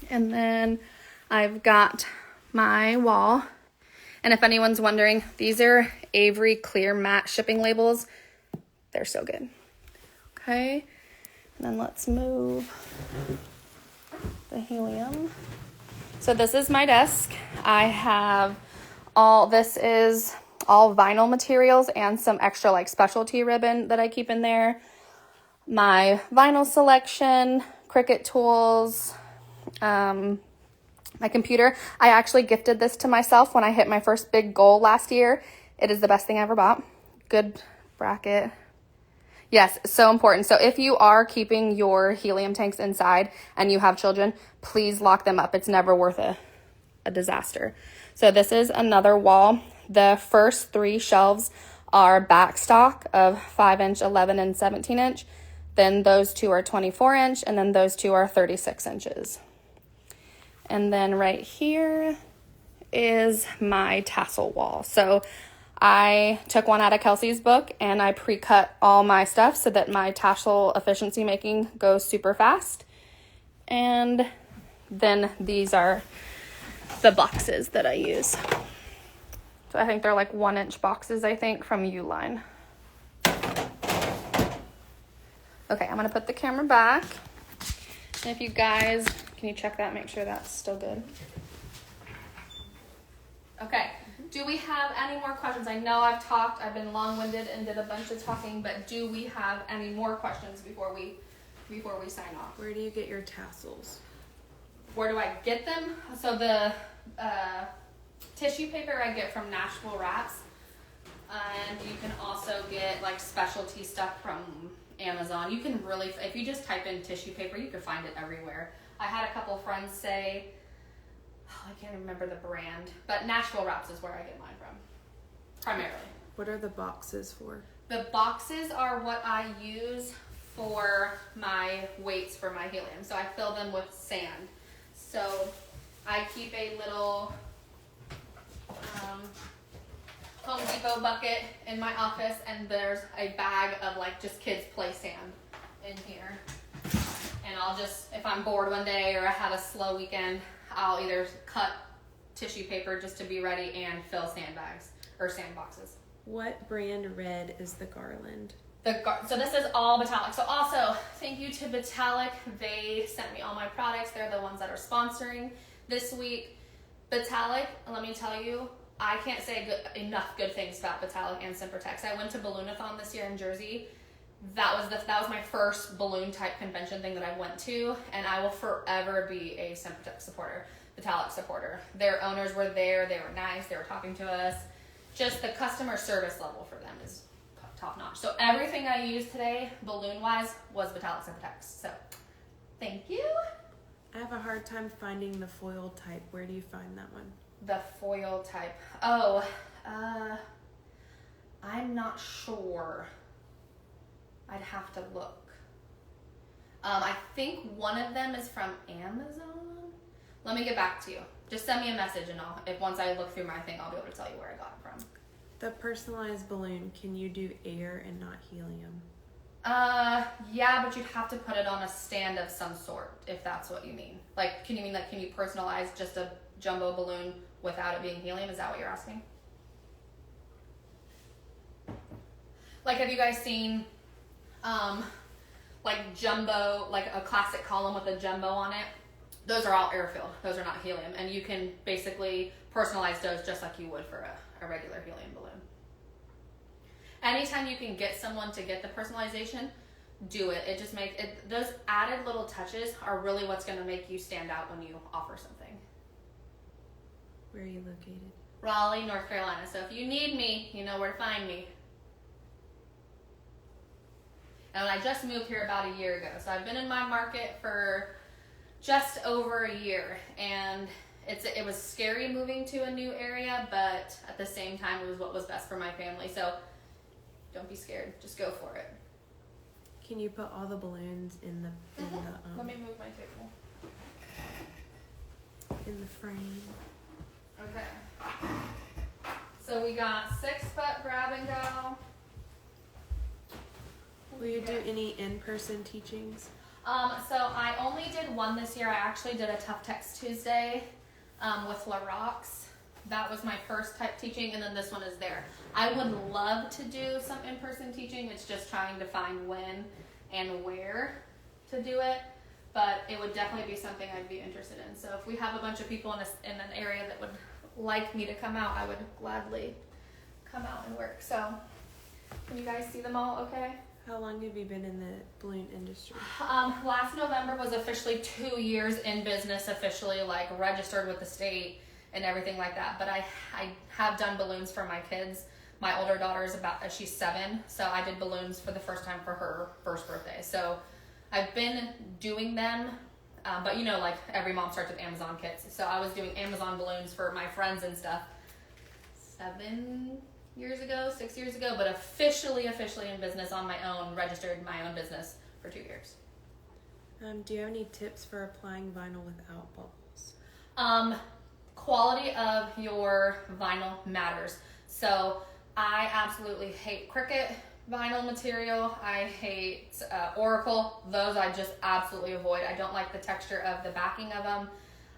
And then I've got my wall. And if anyone's wondering, these are Avery Clear Matte shipping labels. They're so good. Okay. And then let's move the helium. So this is my desk. I have this is all vinyl materials and some extra like specialty ribbon that I keep in there. My vinyl selection, Cricut tools, my computer. I actually gifted this to myself when I hit my first big goal last year. It is the best thing I ever bought. Good bracket. Yes, so important. So if you are keeping your helium tanks inside and you have children, please lock them up. It's never worth a disaster. So this is another wall. The first 3 shelves are backstock of 5-inch, 11, and 17-inch. Then those 2 are 24-inch, and then those 2 are 36 inches. And then right here is my tassel wall. So I took one out of Kelsey's book and I pre-cut all my stuff so that my tassel efficiency making goes super fast. And then these are the boxes that I use. So I think they're like 1-inch boxes, I think, from Uline. Okay, I'm gonna put the camera back. And if you guys, can you check that, make sure that's still good? Okay, do we have any more questions? I know I've talked, I've been long-winded and did a bunch of talking, but do we have any more questions before we sign off? Where do you get your tassels? Where do I get them? So the tissue paper I get from Nashville Wraps, and you can also get like specialty stuff from Amazon. You can really, if you just type in tissue paper, you can find it everywhere. I had a couple friends say, I can't remember the brand, but Nashville Wraps is where I get mine from, primarily. What are the boxes for? The boxes are what I use for my weights for my helium. So I fill them with sand. So I keep a little Home Depot bucket in my office, and there's a bag of like just kids play sand in here. And I'll just, if I'm bored one day or I have a slow weekend, I'll either cut tissue paper just to be ready and fill sandbags or sand boxes. What brand red is the garland? So this is all Metallic. So also, thank you to Metallic. They sent me all my products. They're the ones that are sponsoring this week. Metallic, let me tell you, I can't say enough good things about Metallic and Simpertex. I went to Balloonathon this year in Jersey. That was my first balloon type convention thing that I went to, and I will forever be a Simpertex supporter, Metallic supporter. Their owners were there. They were nice. They were talking to us. Just the customer service level for them is top notch. So everything I used today, balloon wise, was Metallic Simpertex. So thank you. I have a hard time finding the foil type. Where do you find that one? The foil type. Oh, I'm not sure. I'd have to look. I think one of them is from Amazon. Let me get back to you. Just send me a message, and once I look through my thing, I'll be able to tell you where I got it from. The personalized balloon, can you do air and not helium? Yeah, but you'd have to put it on a stand of some sort, if that's what you mean. Like, can you personalize just a jumbo balloon without it being helium? Is that what you're asking? Like, have you guys seen, like jumbo, like a classic column with a jumbo on it? Those are all air-filled. Those are not helium. And you can basically personalize those just like you would for a regular helium balloon. Anytime you can get someone to get the personalization, do it. It just makes it, those added little touches are really what's going to make you stand out when you offer something. Where are you located? Raleigh, North Carolina. So if you need me, you know where to find me. And I just moved here about a year ago. So I've been in my market for just over a year. And it was scary moving to a new area, but at the same time, it was what was best for my family. So don't be scared. Just go for it. Can you put all the balloons in the Let me move my table. in the frame? Okay. So we got 6-foot grab and go. Will you do any in-person teachings? So I only did one this year. I actually did a Tough Text Tuesday with LaRox. That was my first type teaching, and then this one is there. I would love to do some in-person teaching. It's just trying to find when and where to do it, but it would definitely be something I'd be interested in. So if we have a bunch of people in an area that would like me to come out, I would gladly come out and work. So can you guys see them all okay? How long have you been in the balloon industry? Last November was officially 2 years in business, officially like registered with the state and everything like that. But I have done balloons for my kids. My older daughter is she's 7, so I did balloons for the first time for her first birthday. So I've been doing them, but you know, like every mom starts with Amazon kits. So I was doing Amazon balloons for my friends and stuff 6 years ago, but officially in business on my own, registered my own business for 2 years. Do you have any tips for applying vinyl without bubbles? Quality of your vinyl matters. So I absolutely hate Cricut vinyl material. I hate Oracle. Those I just absolutely avoid. I don't like the texture of the backing of them.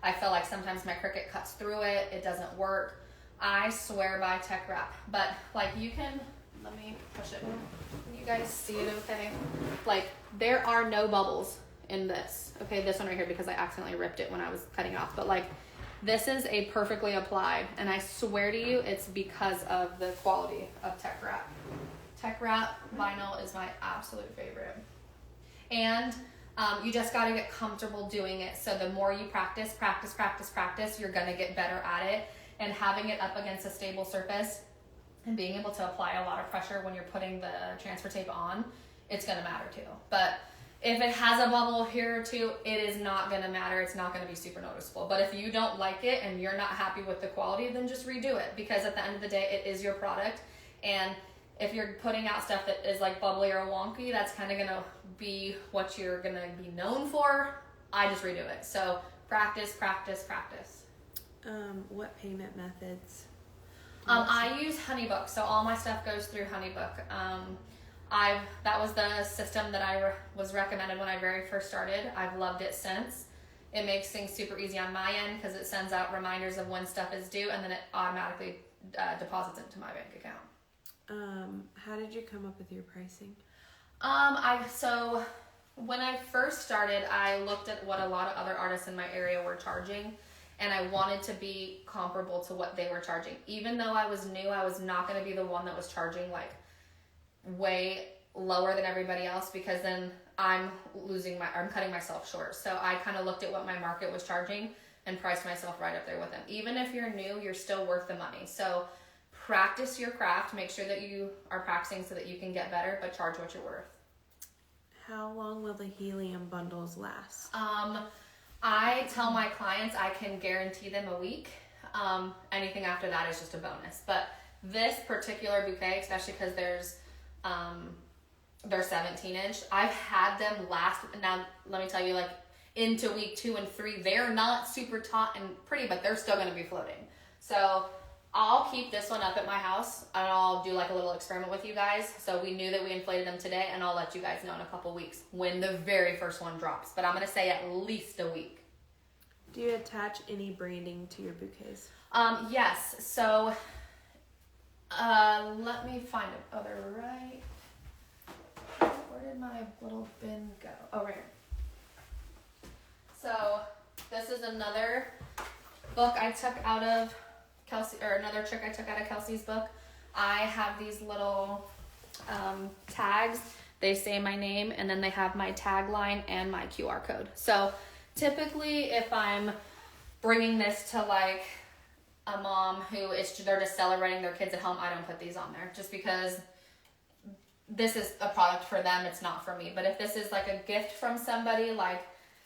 I feel like sometimes my Cricut cuts through it. It doesn't work. I swear by Tech Wrap, but like you can, let me push it. Can you guys see it okay? Like there are no bubbles in this. Okay, this one right here because I accidentally ripped it when I was cutting it off, but like this is a perfectly applied, and I swear to you it's because of the quality of Tech Wrap. Tech Wrap vinyl is my absolute favorite. And you just got to get comfortable doing it. So the more you practice, you're going to get better at it. And having it up against a stable surface and being able to apply a lot of pressure when you're putting the transfer tape on, it's going to matter too. But if it has a bubble here or two, it is not going to matter. It's not going to be super noticeable. But if you don't like it and you're not happy with the quality, then just redo it, because at the end of the day, it is your product. And if you're putting out stuff that is like bubbly or wonky, that's kind of going to be what you're going to be known for. I just redo it. So practice. What payment methods? I use HoneyBook, so all my stuff goes through HoneyBook. That was the system that I was recommended when I very first started. I've loved it since. It makes things super easy on my end because it sends out reminders of when stuff is due, and then it automatically deposits into my bank account. How did you come up with your pricing? So when I first started, I looked at what a lot of other artists in my area were charging, and I wanted to be comparable to what they were charging. Even though I was new, I was not going to be the one that was charging like way lower than everybody else, because then I'm cutting myself short. So I kind of looked at what my market was charging and priced myself right up there with them. Even if you're new, you're still worth the money. So practice your craft, make sure that you are practicing so that you can get better, but charge what you're worth. How long will the helium bundles last? I tell my clients I can guarantee them a week. Anything after that is just a bonus. But this particular bouquet, especially because they're 17-inch, I've had them last. Now, let me tell you, like into week 2 and 3, they're not super taut and pretty, but they're still going to be floating. So I'll keep this one up at my house, and I'll do like a little experiment with you guys. So we knew that we inflated them today, and I'll let you guys know in a couple weeks when the very first one drops. But I'm going to say at least a week. Do you attach any branding to your bouquets? Yes. So let me find it. Oh, they're right. Where did my little bin go? Oh, right here. So this is another book I took out of Kelsey, or another trick I took out of Kelsey's book. I have these little tags. They say my name, and then they have my tagline and my QR code. So typically if I'm bringing this to like a mom who they're just celebrating their kids at home, I don't put these on there just because this is a product for them. It's not for me. But if this is like a gift from somebody, like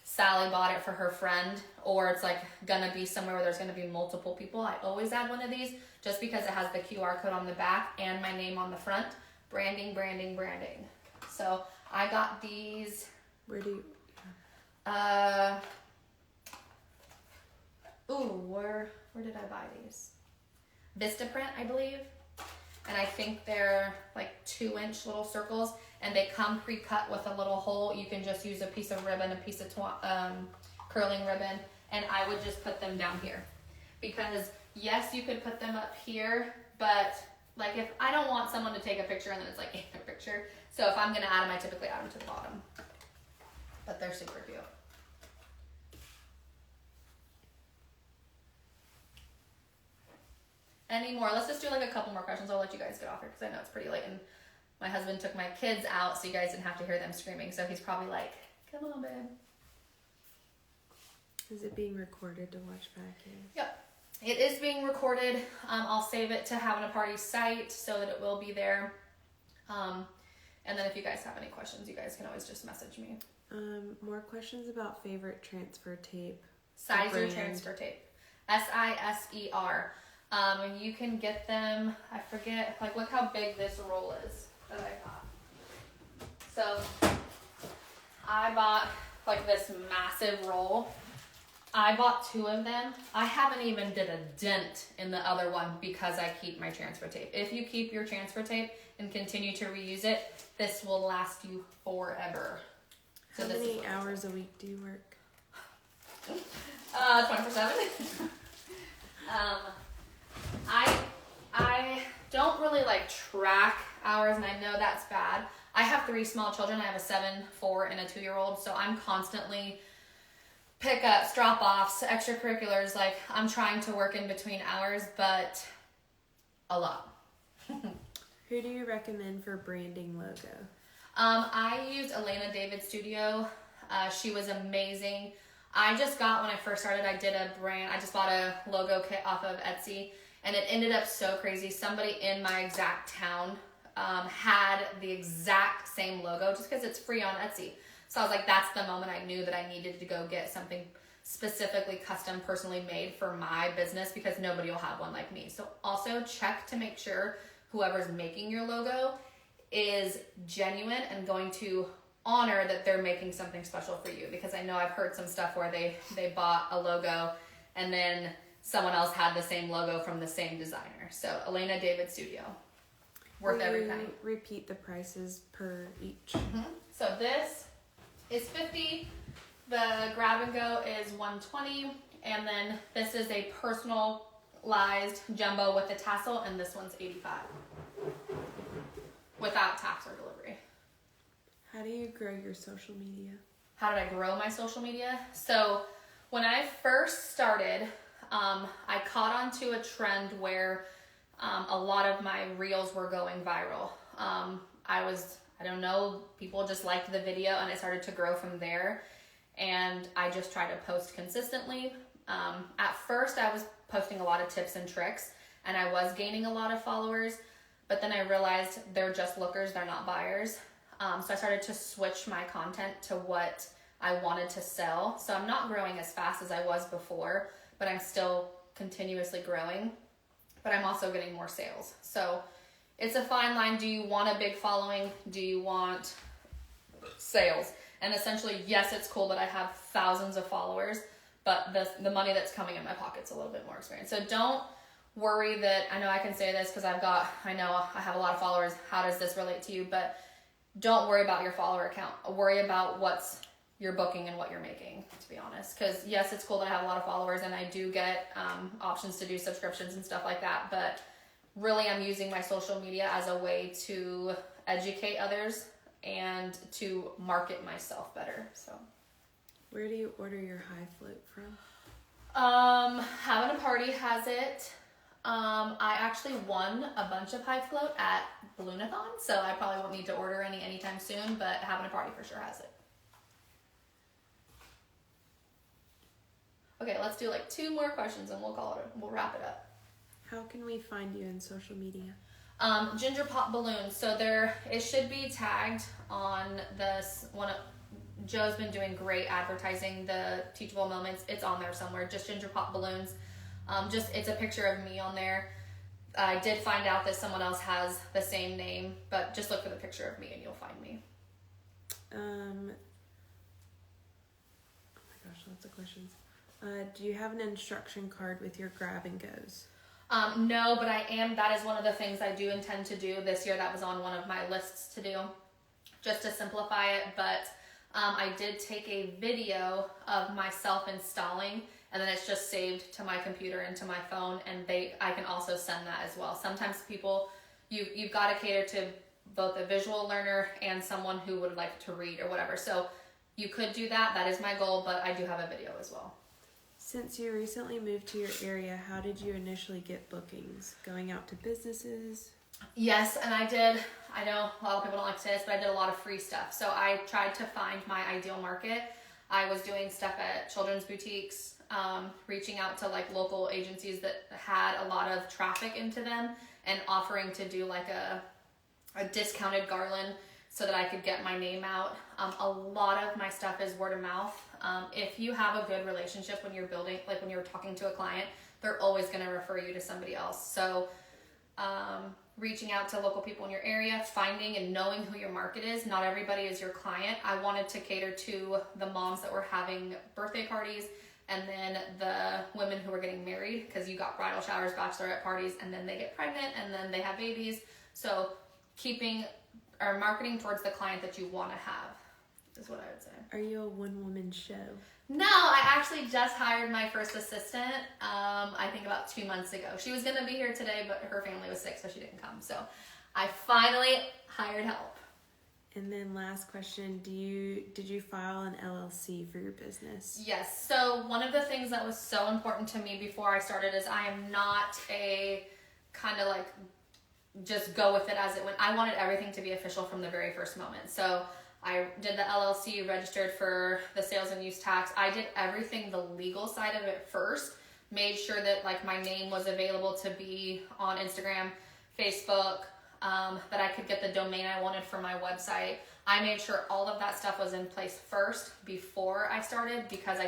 Sally bought it for her friend, or it's like gonna be somewhere where there's gonna be multiple people, I always add one of these just because it has the QR code on the back and my name on the front. Branding. So I got these. Where do you? Where did I buy these? Vistaprint, I believe. and I think they're like 2-inch little circles, and they come pre-cut with a little hole. You can just use a piece of ribbon, a piece of curling ribbon, and I would just put them down here. Because yes, you could put them up here, but like if I don't want someone to take a picture and then it's like in a picture, so if I'm gonna add them, I typically add them to the bottom. But they're super cute. Any more? Let's just do like a couple more questions. I'll let you guys get off here because I know it's pretty late and my husband took my kids out so you guys didn't have to hear them screaming. So he's probably like, come on, babe. Is it being recorded to watch back in? Yep. It is being recorded. I'll save it to Having a Party site so that it will be there. And then if you guys have any questions, you guys can always just message me. More questions about favorite transfer tape. Sizer transfer tape. SISER. You can get them, I forget, like look how big this roll is that I got. So I bought like this massive roll. I bought 2 of them. I haven't even did a dent in the other one because I keep my transfer tape. If you keep your transfer tape and continue to reuse it, this will last you forever. So how many hours a week do you work? 24/7. I don't really like track hours, and I know that's bad. I have 3 small children. I have a 7, 4, and a 2-year-old, so I'm constantly pickups, drop-offs, extracurriculars. Like I'm trying to work in between hours, but a lot. Who do you recommend for branding logo? I used Elena David Studio. She was amazing. I just got, when I first started, I just bought a logo kit off of Etsy, and it ended up so crazy. Somebody in my exact town had the exact same logo just because it's free on Etsy. So I was like, that's the moment I knew that I needed to go get something specifically custom, personally made for my business because nobody will have one like me. So also check to make sure whoever's making your logo is genuine and going to honor that they're making something special for you, because I know I've heard some stuff where they bought a logo and then someone else had the same logo from the same designer. So Elena David Studio, worth every penny. Repeat the prices per each. Mm-hmm. So this is $50. The grab and go is $120, and then this is a personalized jumbo with a tassel, and this one's $85 without tax or delivery. How do you grow your social media? How did I grow my social media? So when I first started, I caught onto a trend where a lot of my reels were going viral. I don't know, people just liked the video and it started to grow from there. And I just tried to post consistently. At first I was posting a lot of tips and tricks and I was gaining a lot of followers, but then I realized they're just lookers, they're not buyers. So I started to switch my content to what I wanted to sell. So I'm not growing as fast as I was before, but I'm still continuously growing, but I'm also getting more sales. So it's a fine line. Do you want a big following? Do you want sales? And essentially, yes, it's cool that I have thousands of followers, but the money that's coming in my pocket's a little bit more experience. So don't worry that, I know I can say this because I know I have a lot of followers. How does this relate to you? But don't worry about your follower count. Worry about what's you're booking and what you're making, to be honest. Because yes, it's cool that I have a lot of followers and I do get options to do subscriptions and stuff like that. But really, I'm using my social media as a way to educate others and to market myself better. So, where do you order your high float from? Having a Party has it. I actually won a bunch of high float at Balloonathon, so I probably won't need to order anytime soon, but Having a Party for sure has it. Okay, let's do like 2 more questions and we'll wrap it up. How can we find you in social media? Ginger Pop Balloons. So it should be tagged on this one. Joe's been doing great advertising the Teachable Moments. It's on there somewhere. Just Ginger Pop Balloons. It's a picture of me on there. I did find out that someone else has the same name, but just look for the picture of me and you'll find me. Oh my gosh, lots of questions. Do you have an instruction card with your grab and goes? No, but that is one of the things I do intend to do this year. That was on one of my lists to do, just to simplify it. But I did take a video of myself installing, and then it's just saved to my computer and to my phone, and I can also send that as well. Sometimes people, you've got to cater to both a visual learner and someone who would like to read or whatever. So you could do that. That is my goal, but I do have a video as well. Since you recently moved to your area, how did you initially get bookings? Going out to businesses? Yes, and I know a lot of people don't like to say this, but I did a lot of free stuff. So I tried to find my ideal market. I was doing stuff at children's boutiques, reaching out to like local agencies that had a lot of traffic into them, and offering to do like a discounted garland so that I could get my name out. A lot of my stuff is word of mouth. If you have a good relationship when you're building, like when you're talking to a client, they're always going to refer you to somebody else. So reaching out to local people in your area, finding and knowing who your market is. Not everybody is your client. I wanted to cater to the moms that were having birthday parties, and then the women who were getting married, because you got bridal showers, bachelorette parties, and then they get pregnant, and then they have babies. So keeping or marketing towards the client that you want to have is what I would say. Are you a one-woman show? No, I actually just hired my first assistant, I think about 2 months ago. She was going to be here today, but her family was sick, so she didn't come. So I finally hired help. And then last question, did you file an LLC for your business? Yes. So one of the things that was so important to me before I started is I am not a kind of like just go with it as it went. I wanted everything to be official from the very first moment. So I did the LLC, registered for the sales and use tax. I did everything, the legal side of it first, made sure that like my name was available to be on Instagram, Facebook, that I could get the domain I wanted for my website. I made sure all of that stuff was in place first before I started, because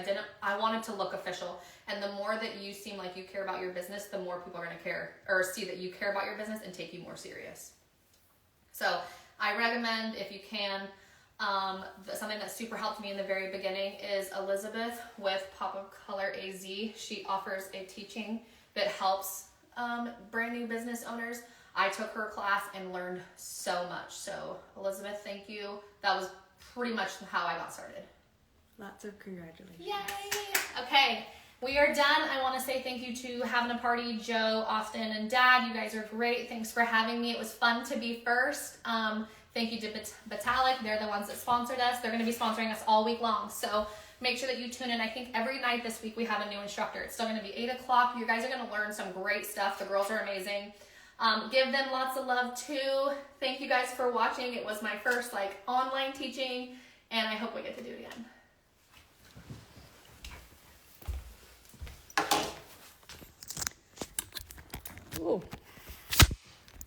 I wanted to look official. And the more that you seem like you care about your business, the more people are going to care or see that you care about your business and take you more serious. So I recommend, if you can, something that super helped me in the very beginning is Elizabeth with Pop of Color AZ. She offers a teaching that helps brand new business owners. I took her class and learned so much. So Elizabeth, thank you. That was pretty much how I got started. Lots of congratulations. Yay! Okay, we are done. I want to say thank you to Having a Party, Joe, Austin, and Dad. You guys are great. Thanks for having me. It was fun to be first. Thank you to Batalic. They're the ones that sponsored us. They're going to be sponsoring us all week long. So make sure that you tune in. I think every night this week we have a new instructor. It's still going to be 8 o'clock. You guys are going to learn some great stuff. The girls are amazing. Give them lots of love too. Thank you guys for watching. It was my first online teaching, and I hope we get to do it again. Ooh.